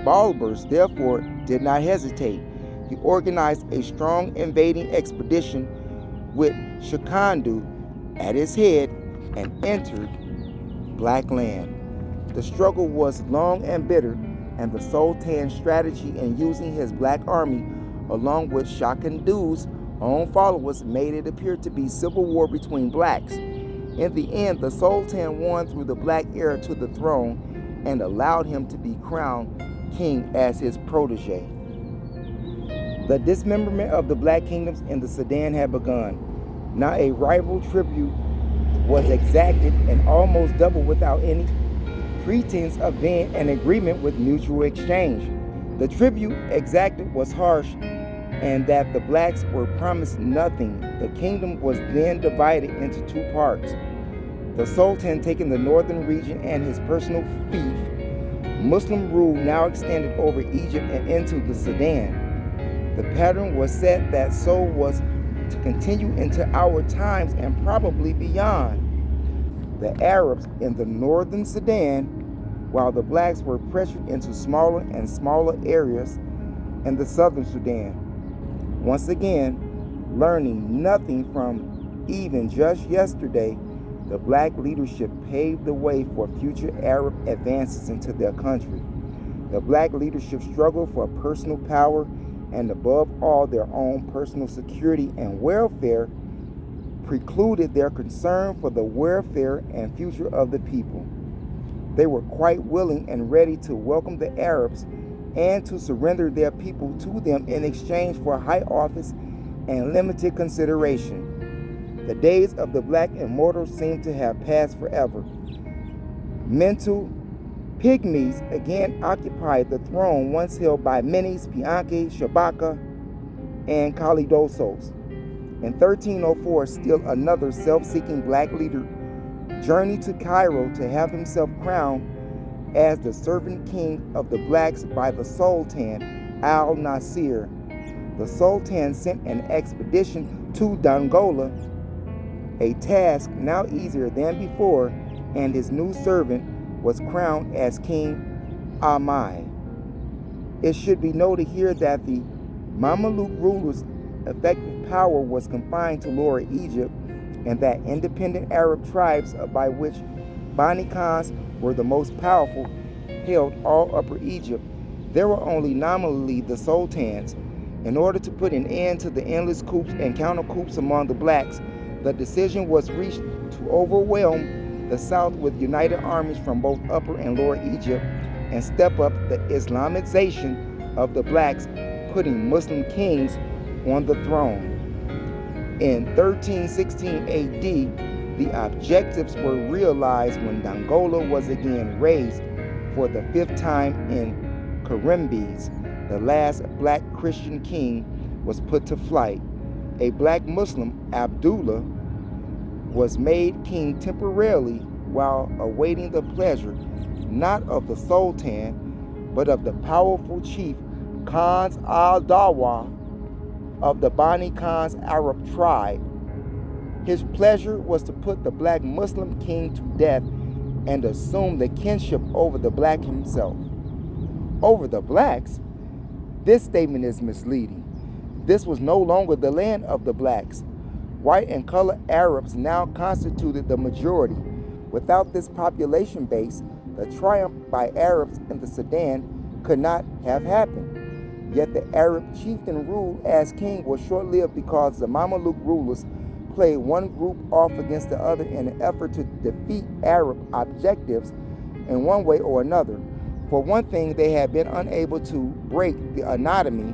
Balbers, therefore, did not hesitate. He organized a strong invading expedition with Shakandu at his head and entered black land. The struggle was long and bitter, and the Sultan's strategy in using his black army along with Shakandu's own followers made it appear to be civil war between blacks. In the end, the Sultan won through the black heir to the throne and allowed him to be crowned king as his protege. The dismemberment of the black kingdoms in the Sudan had begun. Now a rival tribute was exacted, and almost double without any pretense of being an agreement with mutual exchange. The tribute exacted was harsh, and that the blacks were promised nothing. The kingdom was then divided into two parts. The Sultan taking the northern region and his personal fief. Muslim rule now extended over Egypt and into the Sudan. The pattern was set that so was to continue into our times and probably beyond. The Arabs in the northern Sudan while the blacks were pressured into smaller and smaller areas in the southern Sudan. Once again, learning nothing from even just yesterday, the black leadership paved the way for future Arab advances into their country. The black leadership struggled for personal power and above all their own personal security and welfare precluded their concern for the welfare and future of the people. They were quite willing and ready to welcome the Arabs and to surrender their people to them in exchange for high office and limited consideration. The days of the black immortals seem to have passed forever. Mental pygmies again occupied the throne once held by Menes, Pianke, Shabaka, and Kalidosos. In 1304, still another self-seeking black leader journeyed to Cairo to have himself crowned as the servant king of the blacks by the Sultan al-Nasir. The Sultan sent an expedition to Dongola, a task now easier than before, and his new servant was crowned as King Ahmai. It should be noted here that the Mameluke rulers' effective power was confined to Lower Egypt, and that independent Arab tribes by which Bani Khans were the most powerful held all Upper Egypt. There were only nominally the sultans. In order to put an end to the endless coups and counter-coups among the blacks, the decision was reached to overwhelm the south with united armies from both Upper and Lower Egypt and step up the Islamization of the blacks, putting Muslim kings on the throne. In 1316 AD, the objectives were realized when Dongola was again raised for the fifth time in Karembes. The last black Christian king was put to flight. A black Muslim, Abdullah, was made king temporarily while awaiting the pleasure not of the Sultan, but of the powerful chief Khans al-Dawa of the Bani Khans Arab tribe. His pleasure was to put the black Muslim king to death and assume the kinship over the black himself. Over the blacks? This statement is misleading. This was no longer the land of the blacks. White and colored Arabs now constituted the majority. Without this population base, the triumph by Arabs in the Sudan could not have happened. Yet the Arab chieftain rule as king was short-lived because the Mameluke rulers played one group off against the other in an effort to defeat Arab objectives in one way or another. For one thing, they had been unable to break the anatomy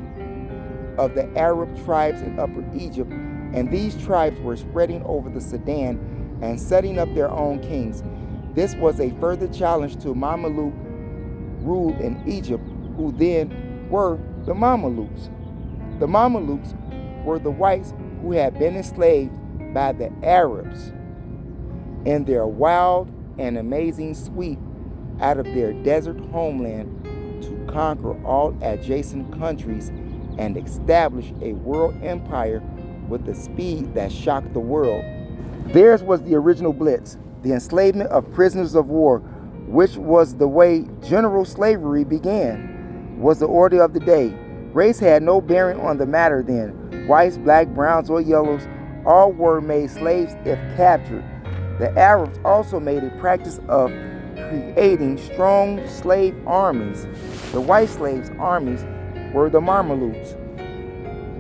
of the Arab tribes in Upper Egypt, and these tribes were spreading over the Sudan and setting up their own kings. This was a further challenge to Mameluke rule in Egypt, who then were the Mamelukes. The Mamelukes were the whites who had been enslaved by the Arabs in their wild and amazing sweep out of their desert homeland to conquer all adjacent countries and establish a world empire with a speed that shocked the world. Theirs was the original blitz, the enslavement of prisoners of war, which was the way general slavery began, was the order of the day. Race had no bearing on the matter then. Whites, black, browns, or yellows, all were made slaves if captured. The Arabs also made a practice of creating strong slave armies. The white slaves' armies were the Mamelukes.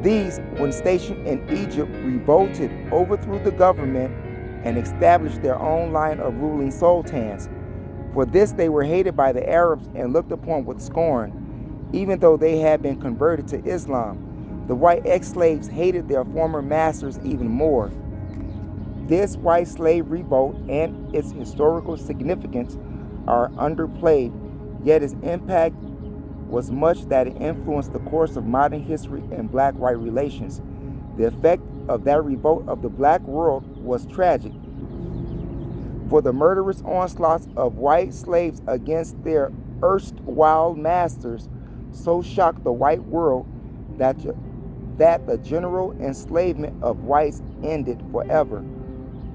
These, when stationed in Egypt, revolted, overthrew the government, and established their own line of ruling sultans. For this they were hated by the Arabs and looked upon with scorn. Even though they had been converted to Islam, the white ex-slaves hated their former masters even more. This white slave revolt and its historical significance are underplayed, yet its impact was much that it influenced the course of modern history and black-white relations. The effect of that revolt of the black world was tragic, for the murderous onslaughts of white slaves against their erstwhile masters so shocked the white world that the general enslavement of whites ended forever.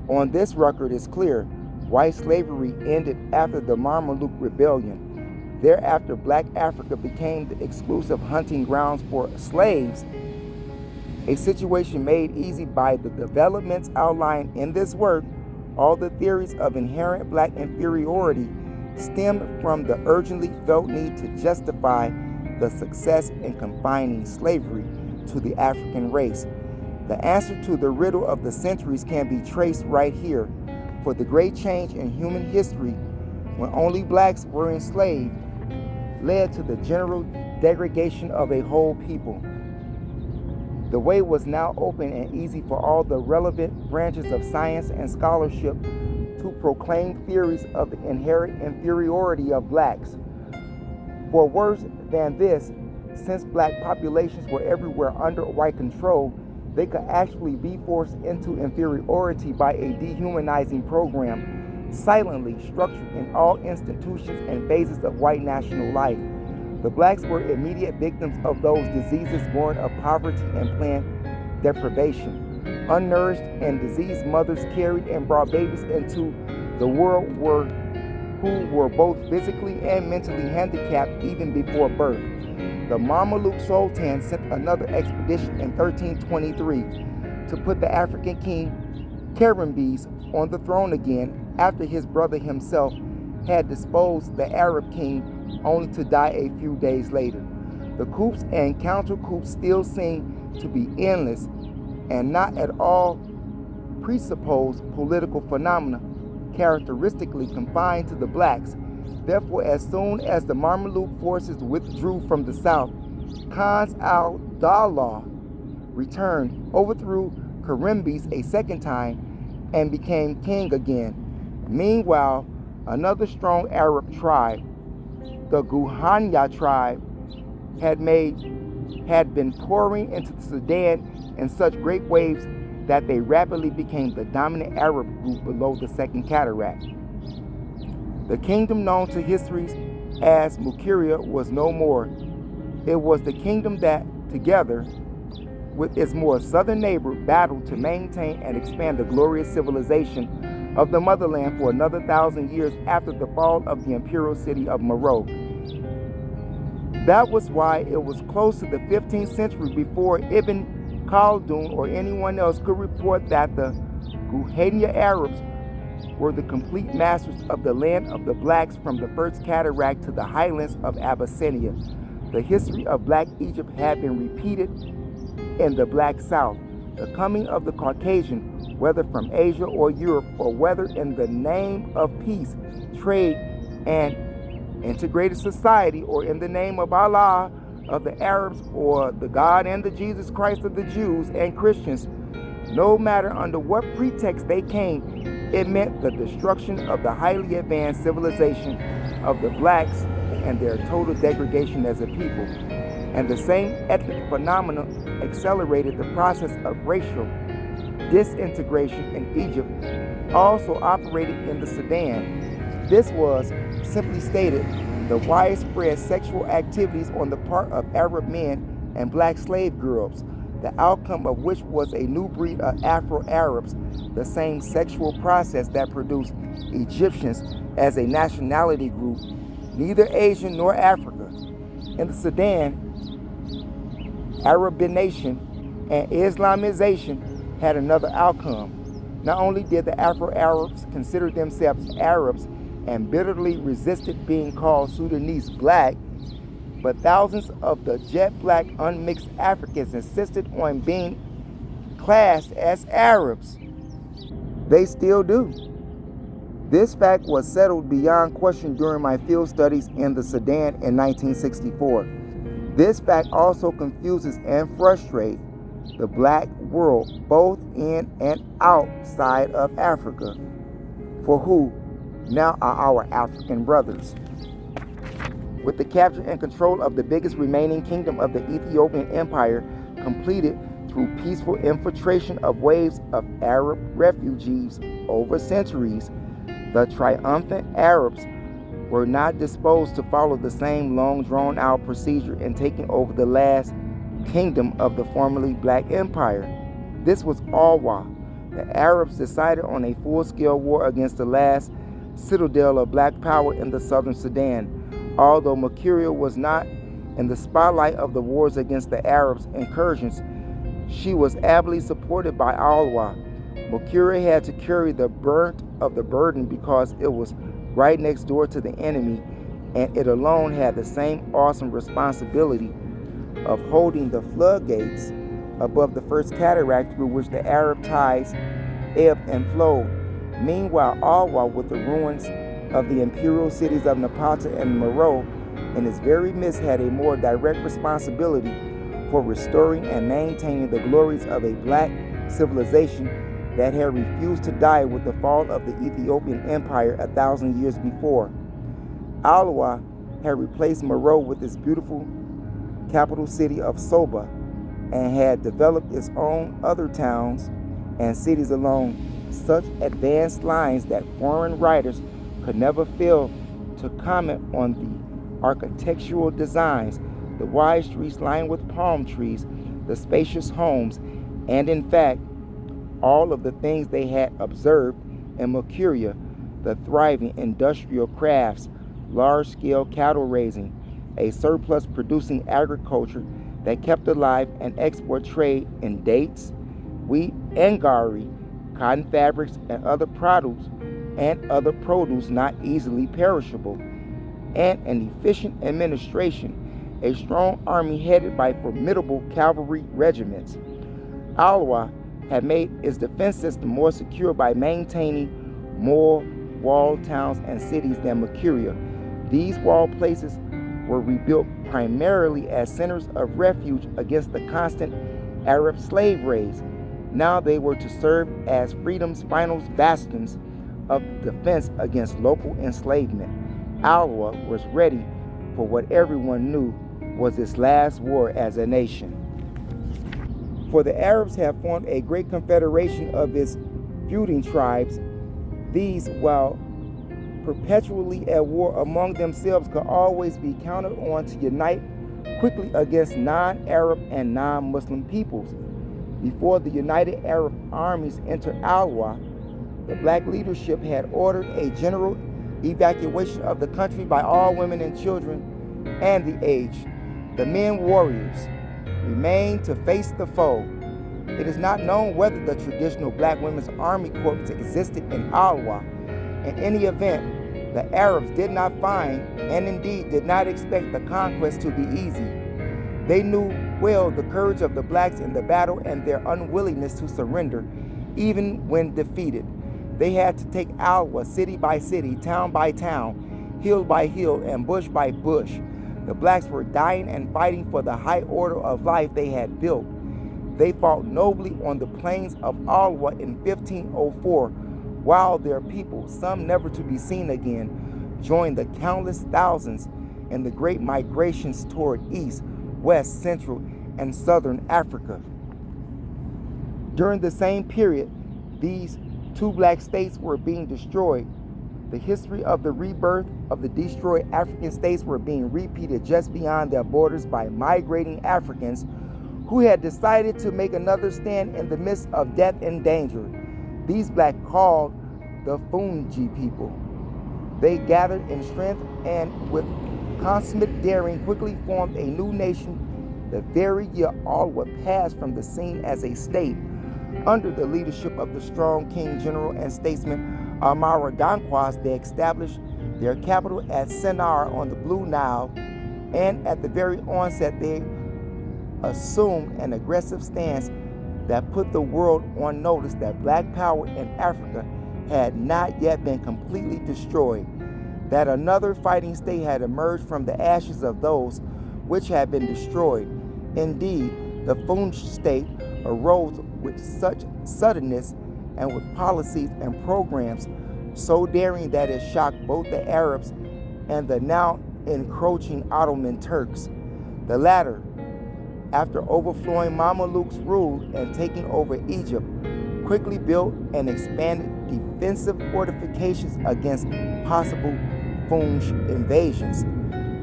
On this record is clear, White slavery ended after the Mameluke Rebellion. Thereafter, Black Africa became the exclusive hunting grounds for slaves, a situation made easy by the developments outlined in this work. All the theories of inherent Black inferiority stemmed from the urgently felt need to justify the success in confining slavery to the African race. The answer to the riddle of the centuries can be traced right here. For the great change in human history, when only blacks were enslaved, led to the general degradation of a whole people. The way was now open and easy for all the relevant branches of science and scholarship to proclaim theories of the inherent inferiority of blacks. For worse than this, since black populations were everywhere under white control, they could actually be forced into inferiority by a dehumanizing program, silently structured in all institutions and phases of white national life. The blacks were immediate victims of those diseases born of poverty and plant deprivation. Unnourished and diseased mothers carried and brought babies into the world who were both physically and mentally handicapped even before birth. The Mameluke Sultan sent another expedition in 1323 to put the African king Karamses on the throne again after his brother himself had disposed the Arab king, only to die a few days later. The coups and counter-coups still seem to be endless and not at all presuppose political phenomena characteristically confined to the blacks. Therefore, as soon as the Mameluke forces withdrew from the south, Khans al-Dawla returned, overthrew Karamses a second time, and became king again. Meanwhile, another strong Arab tribe, the Guhanya tribe, had been pouring into the Sudan in such great waves that they rapidly became the dominant Arab group below the Second Cataract. The kingdom known to histories as Mukiria was no more. It was the kingdom that, together with its more southern neighbor, battled to maintain and expand the glorious civilization of the motherland for another 1,000 years after the fall of the imperial city of Meroe. That was why it was close to the 15th century before Ibn Khaldun or anyone else could report that the Guhania Arabs were the complete masters of the land of the blacks from the First Cataract to the highlands of Abyssinia. The history of Black Egypt had been repeated in the Black South. The coming of the Caucasian, whether from Asia or Europe, or whether in the name of peace, trade, and integrated society, or in the name of Allah of the Arabs, or the God and the Jesus Christ of the Jews and Christians, no matter under what pretext they came, it meant the destruction of the highly advanced civilization of the blacks and their total degradation as a people. And the same ethnic phenomena accelerated the process of racial disintegration in Egypt, also operated in the Sudan. This was, simply stated, the widespread sexual activities on the part of Arab men and black slave girls, the outcome of which was a new breed of Afro-Arabs, the same sexual process that produced Egyptians as a nationality group, neither Asian nor Africa. In the Sudan, Arabination and Islamization had another outcome. Not only did the Afro-Arabs consider themselves Arabs and bitterly resisted being called Sudanese black, but thousands of the jet black unmixed Africans insisted on being classed as Arabs. They still do. This fact was settled beyond question during my field studies in the Sudan in 1964. This fact also confuses and frustrates the black world both in and outside of Africa, for who now are our African brothers. With the capture and control of the biggest remaining kingdom of the Ethiopian Empire completed through peaceful infiltration of waves of Arab refugees over centuries, the triumphant Arabs were not disposed to follow the same long drawn-out procedure in taking over the last kingdom of the formerly black empire. This was Alwa, The Arabs decided on a full-scale war against the last citadel of black power in the southern Sudan. Although Mercuria was not in the spotlight of the wars against the Arabs' incursions, she was ably supported by Alwa. Mercuria had to carry the brunt of the burden because it was right next door to the enemy, and it alone had the same awesome responsibility of holding the floodgates above the first cataract through which the Arab tides ebbed and flowed. Meanwhile, Alwa, with the ruins of the imperial cities of Napata and Meroe in its very midst, had a more direct responsibility for restoring and maintaining the glories of a black civilization that had refused to die with the fall of the Ethiopian Empire 1,000 years before. Alwa had replaced Meroe with its beautiful capital city of Soba, and had developed its own other towns and cities along such advanced lines that foreign writers could never fail to comment on the architectural designs, the wide streets lined with palm trees, the spacious homes, and in fact, all of the things they had observed in Mercuria, the thriving industrial crafts, large-scale cattle raising, a surplus producing agriculture that kept alive an export trade in dates, wheat, and gari, cotton fabrics, and other produce not easily perishable, and an efficient administration, a strong army headed by formidable cavalry regiments. Alwa had made its defense system more secure by maintaining more walled towns and cities than Mercuria. These walled places were rebuilt primarily as centers of refuge against the constant Arab slave raids. Now they were to serve as freedom's final bastions of defense against local enslavement. Alwa was ready for what everyone knew was its last war as a nation. For the Arabs had formed a great confederation of its feuding tribes. These, while perpetually at war among themselves, could always be counted on to unite quickly against non-Arab and non-Muslim peoples. Before the United Arab armies entered Alwa, the black leadership had ordered a general evacuation of the country by all women and children and the aged. The men warriors remained to face the foe. It is not known whether the traditional black women's army corps existed in Alwa. In any event, the Arabs did not find, and indeed did not expect, the conquest to be easy. They knew well the courage of the blacks in the battle and their unwillingness to surrender, even when defeated. They had to take Alwa city by city, town by town, hill by hill, and bush by bush. The blacks were dying and fighting for the high order of life they had built. They fought nobly on the plains of Alwa in 1504, while their people, some never to be seen again, joined the countless thousands in the great migrations toward East, West, Central, and Southern Africa. During the same period, these two black states were being destroyed. The history of the rebirth of the destroyed African states were being repeated just beyond their borders by migrating Africans who had decided to make another stand in the midst of death and danger. These black called the Fungi people. They gathered in strength and with consummate daring quickly formed a new nation the very year Alwa passed from the scene as a state. Under the leadership of the strong king, general, and statesman Amara Dankwas, they established their capital at Sennar on the Blue Nile, and at the very onset they assumed an aggressive stance that put the world on notice that black power in Africa had not yet been completely destroyed, that another fighting state had emerged from the ashes of those which had been destroyed. Indeed, the Fungi state arose with such suddenness and with policies and programs so daring that it shocked both the Arabs and the now encroaching Ottoman Turks. The latter, after overthrowing Mamelukes' rule and taking over Egypt, quickly built and expanded defensive fortifications against possible Fungi invasions.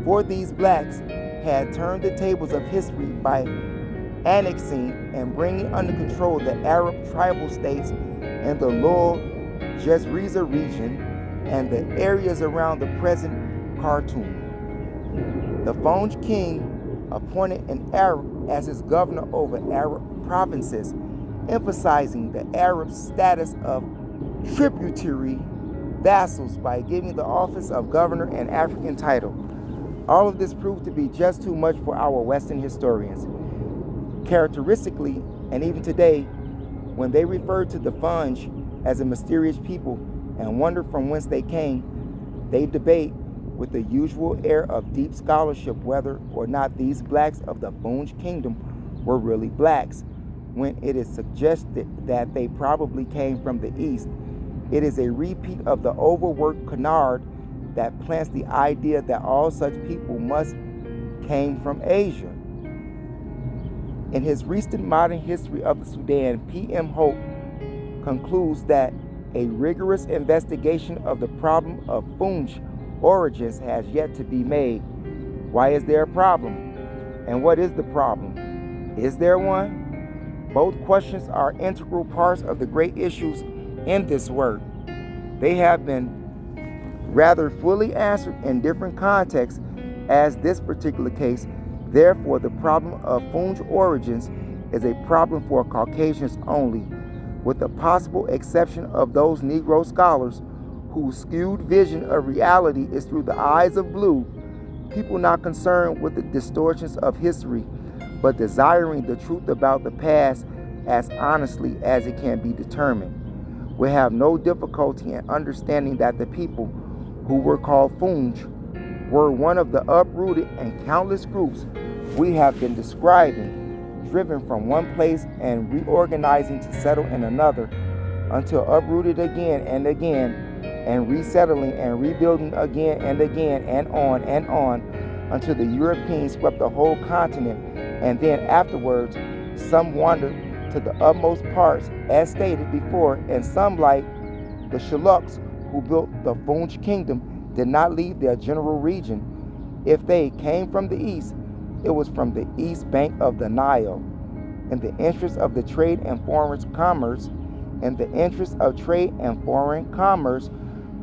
For these blacks had turned the tables of history by annexing and bringing under control the Arab tribal states in the Lower Jezreel region and the areas around the present Khartoum. The Funj king appointed an Arab as his governor over Arab provinces, emphasizing the Arab status of tributary vassals by giving the office of governor an African title. All of this proved to be just too much for our Western historians. Characteristically, and even today, when they refer to the Funj as a mysterious people and wonder from whence they came, they debate with the usual air of deep scholarship whether or not these blacks of the Funj kingdom were really blacks, when it is suggested that they probably came from the East. It is a repeat of the overworked canard that plants the idea that all such people must came from Asia. In his recent Modern History of the Sudan, P.M. Hope concludes that a rigorous investigation of the problem of Funj origins has yet to be made. Why is there a problem? And what is the problem? Is there one? Both questions are integral parts of the great issues in this work. They have been rather fully answered in different contexts as this particular case. Therefore, the problem of Funj origins is a problem for Caucasians only, with the possible exception of those Negro scholars whose skewed vision of reality is through the eyes of blue, people not concerned with the distortions of history, but desiring the truth about the past as honestly as it can be determined. We have no difficulty in understanding that the people who were called Funj were one of the uprooted and countless groups we have been describing, driven from one place and reorganizing to settle in another, until uprooted again and resettling and rebuilding again and on until the Europeans swept the whole continent, and then afterwards some wandered to the utmost parts as stated before, and some, like the Shillooks who built the Funj kingdom, did not leave their general region. If they came from the east, it was from the east bank of the Nile. In the interest of the trade and foreign commerce,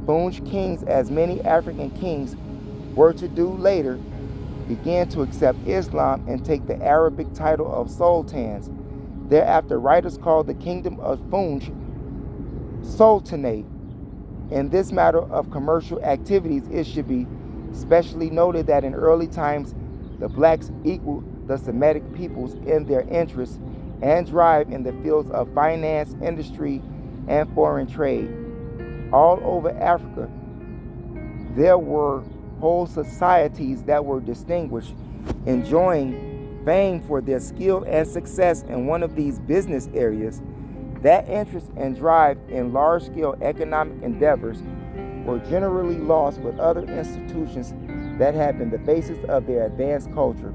Funj kings, as many African kings were to do later, began to accept Islam and take the Arabic title of sultans. Thereafter, writers called the kingdom of Funj Sultanate. In this matter of commercial activities, it should be specially noted that in early times, the blacks equaled the Semitic peoples in their interests and drive in the fields of finance, industry, and foreign trade. All over Africa, there were whole societies that were distinguished, enjoying fame for their skill and success in one of these business areas. That interest and drive in large-scale economic endeavors were generally lost with other institutions that had been the basis of their advanced culture.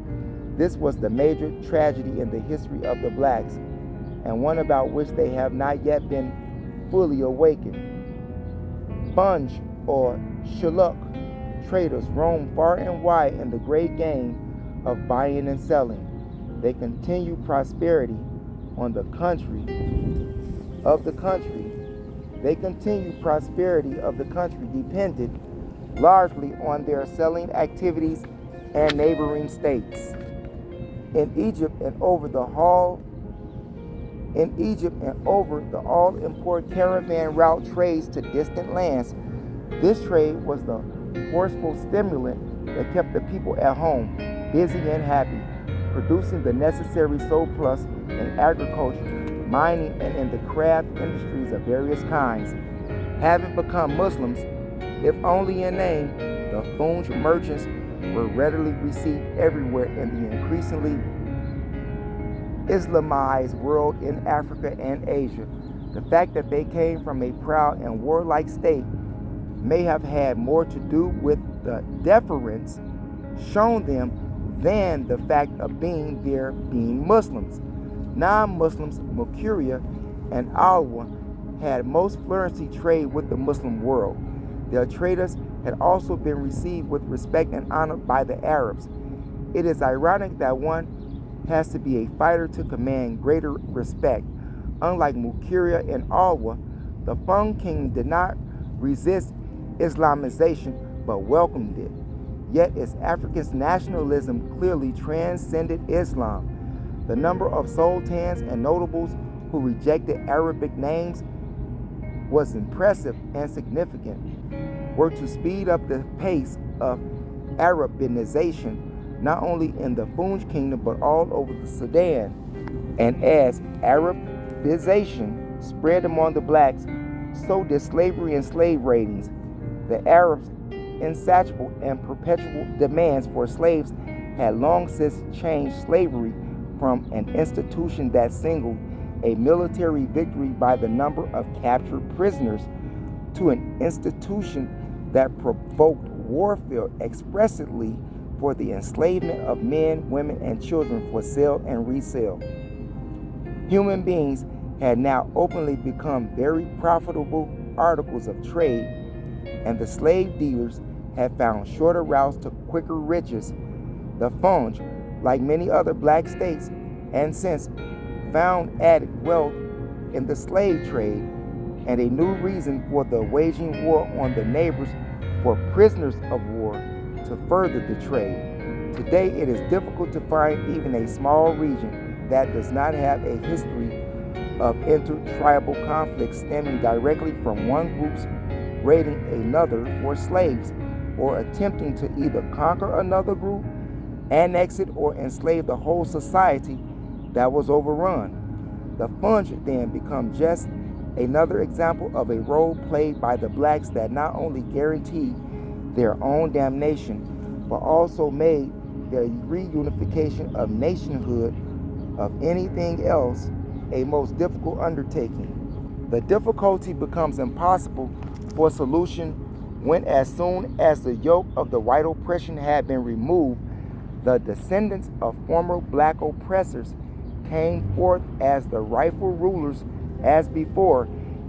This was the major tragedy in the history of the blacks, and one about which they have not yet been fully awakened. Funj or Shilluk traders roam far and wide in the great game of buying and selling. They continue prosperity on the country of the country. They continue prosperity of the country depended largely on their selling activities and neighboring states. In Egypt and over the all-important caravan route trades to distant lands, this trade was the forceful stimulant that kept the people at home, busy and happy, producing the necessary surplus in agriculture, mining, and in the craft industries of various kinds. Having become Muslims, if only in name, the Funj merchants were readily received everywhere in the increasingly Islamized world in Africa and Asia. The fact that they came from a proud and warlike state may have had more to do with the deference shown them than the fact of being Muslims. Non-Muslims, Mukuria and Alwa, had most fluency trade with the Muslim world. Their traders had also been received with respect and honor by the Arabs. It is ironic that one has to be a fighter to command greater respect. Unlike Mukuria and Alwa, The Fung King did not resist Islamization but welcomed it. Yet its African nationalism clearly transcended Islam. The number of sultans and notables who rejected Arabic names was impressive and significant. Were to speed up the pace of Arabization, not only in the Fung Kingdom but all over the Sudan. And as Arabization spread among the blacks, so did slavery and slave raidings. The Arabs' insatiable and perpetual demands for slaves had long since changed slavery from an institution that signaled a military victory by the number of captured prisoners to an institution that provoked warfare expressly for the enslavement of men, women, and children for sale and resale. Human beings had now openly become very profitable articles of trade, and the slave dealers had found shorter routes to quicker riches. The Fung, like many other black states, and since found added wealth in the slave trade and a new reason for the waging war on the neighbors for prisoners of war to further the trade. Today it is difficult to find even a small region that does not have a history of intertribal conflicts stemming directly from one group's raiding another for slaves, or attempting to either conquer another group, annex it, or enslave the whole society that was overrun. The Fung then become just another example of a role played by the blacks that not only guaranteed their own damnation, but also made the reunification of nationhood of anything else a most difficult undertaking. The difficulty becomes impossible for solution when, as soon as the yoke of the white oppression had been removed, the descendants of former black oppressors came forth as the rightful rulers as before,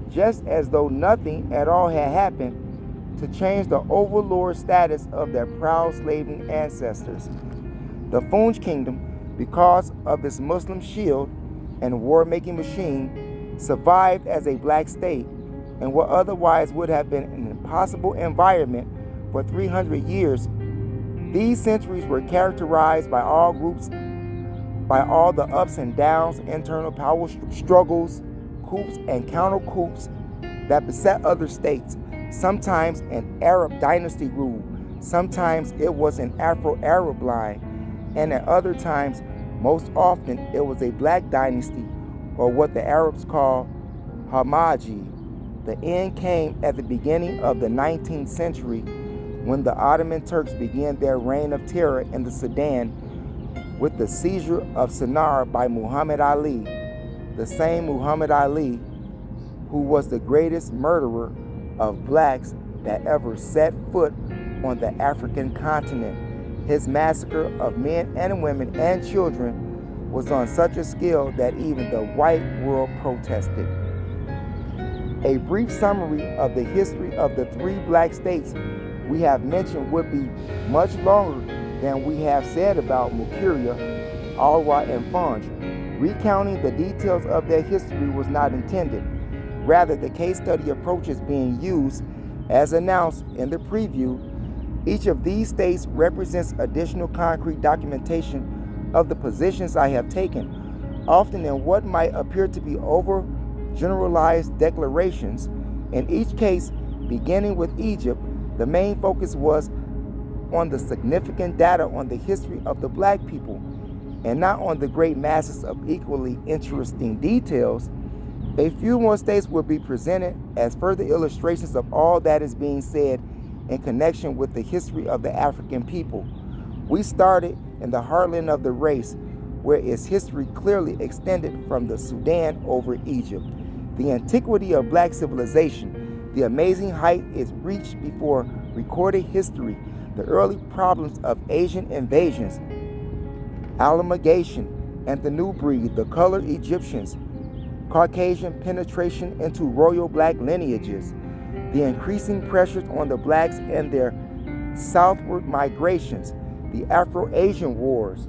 just as though nothing at all had happened to change the overlord status of their proud slaving ancestors. The Fung Kingdom, because of its Muslim shield and war-making machine, survived as a black state in what otherwise would have been an impossible environment for 300 years. These centuries were characterized by all groups, by all the ups and downs, internal power struggles, coups and counter-coups that beset other states. Sometimes an Arab dynasty ruled, sometimes it was an Afro-Arab line, and at other times, most often, it was a black dynasty, or what the Arabs call Hamaji. The end came at the beginning of the 19th century when the Ottoman Turks began their reign of terror in the Sudan with the seizure of Sennar by Muhammad Ali, the same Muhammad Ali who was the greatest murderer of blacks that ever set foot on the African continent. His massacre of men and women and children was on such a scale that even the white world protested. A brief summary of the history of the three black states we have mentioned would be much longer than we have said about Mukiria, Alwa, and Fung. Recounting the details of their history was not intended. Rather, the case study approach is being used, as announced in the preview. Each of these states represents additional concrete documentation of the positions I have taken, often in what might appear to be overgeneralized declarations. In each case, beginning with Egypt, the main focus was on the significant data on the history of the black people, and not on the great masses of equally interesting details. A few more states will be presented as further illustrations of all that is being said in connection with the history of the African people. We started in the heartland of the race, where its history clearly extended from the Sudan over Egypt. The antiquity of black civilization, the amazing height it reached before recorded history, the early problems of Asian invasions, amalgamation, and the new breed, the colored Egyptians, Caucasian penetration into royal black lineages, the increasing pressures on the blacks and their southward migrations, the Afro-Asian wars,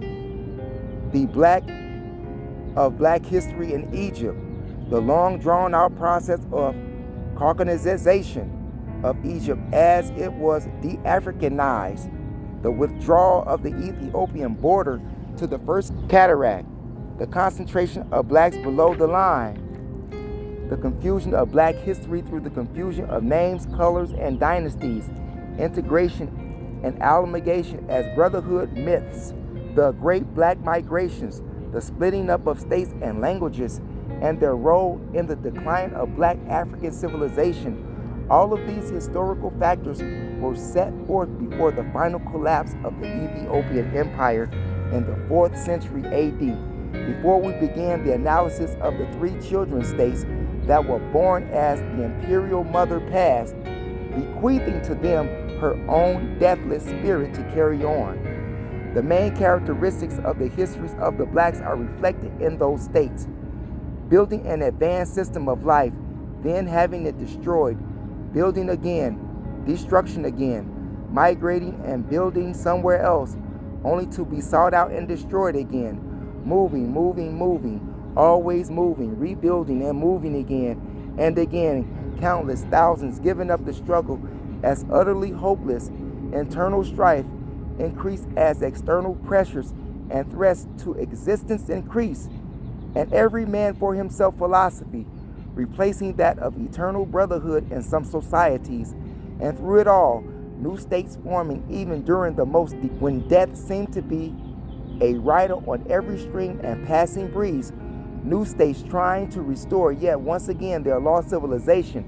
the black history in Egypt, the long drawn-out process of colonization of Egypt as it was de-Africanized, the withdrawal of the Ethiopian border to the first cataract, the concentration of blacks below the line, the confusion of black history through the confusion of names, colors, and dynasties, integration and amalgamation as brotherhood myths, the great black migrations, the splitting up of states and languages, and their role in the decline of black African civilization. All of these historical factors were set forth before the final collapse of the Ethiopian Empire in the 4th century AD, before we began the analysis of the 3 children states that were born as the imperial mother passed, bequeathing to them her own deathless spirit to carry on. The main characteristics of the histories of the blacks are reflected in those states: building an advanced system of life, then having it destroyed, building again, destruction again, migrating and building somewhere else, only to be sought out and destroyed again, moving, always moving, rebuilding and moving again and again, countless thousands giving up the struggle as utterly hopeless, internal strife increased as external pressures and threats to existence increase, and every man for himself philosophy, replacing that of eternal brotherhood in some societies, and through it all, new states forming even during the most deep, when death seemed to be a rider on every string and passing breeze, new states trying to restore yet once again their lost civilization,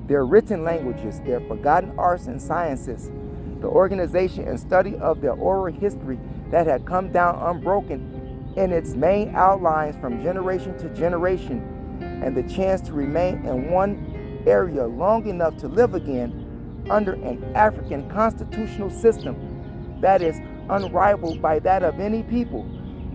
their written languages, their forgotten arts and sciences, the organization and study of their oral history that had come down unbroken in its main outlines from generation to generation, and the chance to remain in one area long enough to live again under an African constitutional system that is unrivaled by that of any people.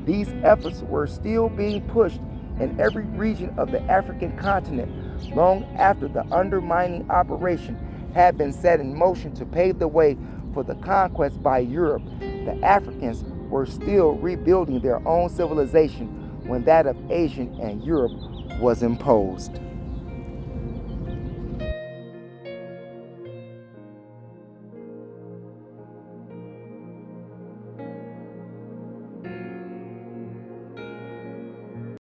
These efforts were still being pushed in every region of the African continent long after the undermining operation had been set in motion to pave the way for the conquest by Europe. The Africans were still rebuilding their own civilization when that of Asia and Europe was imposed.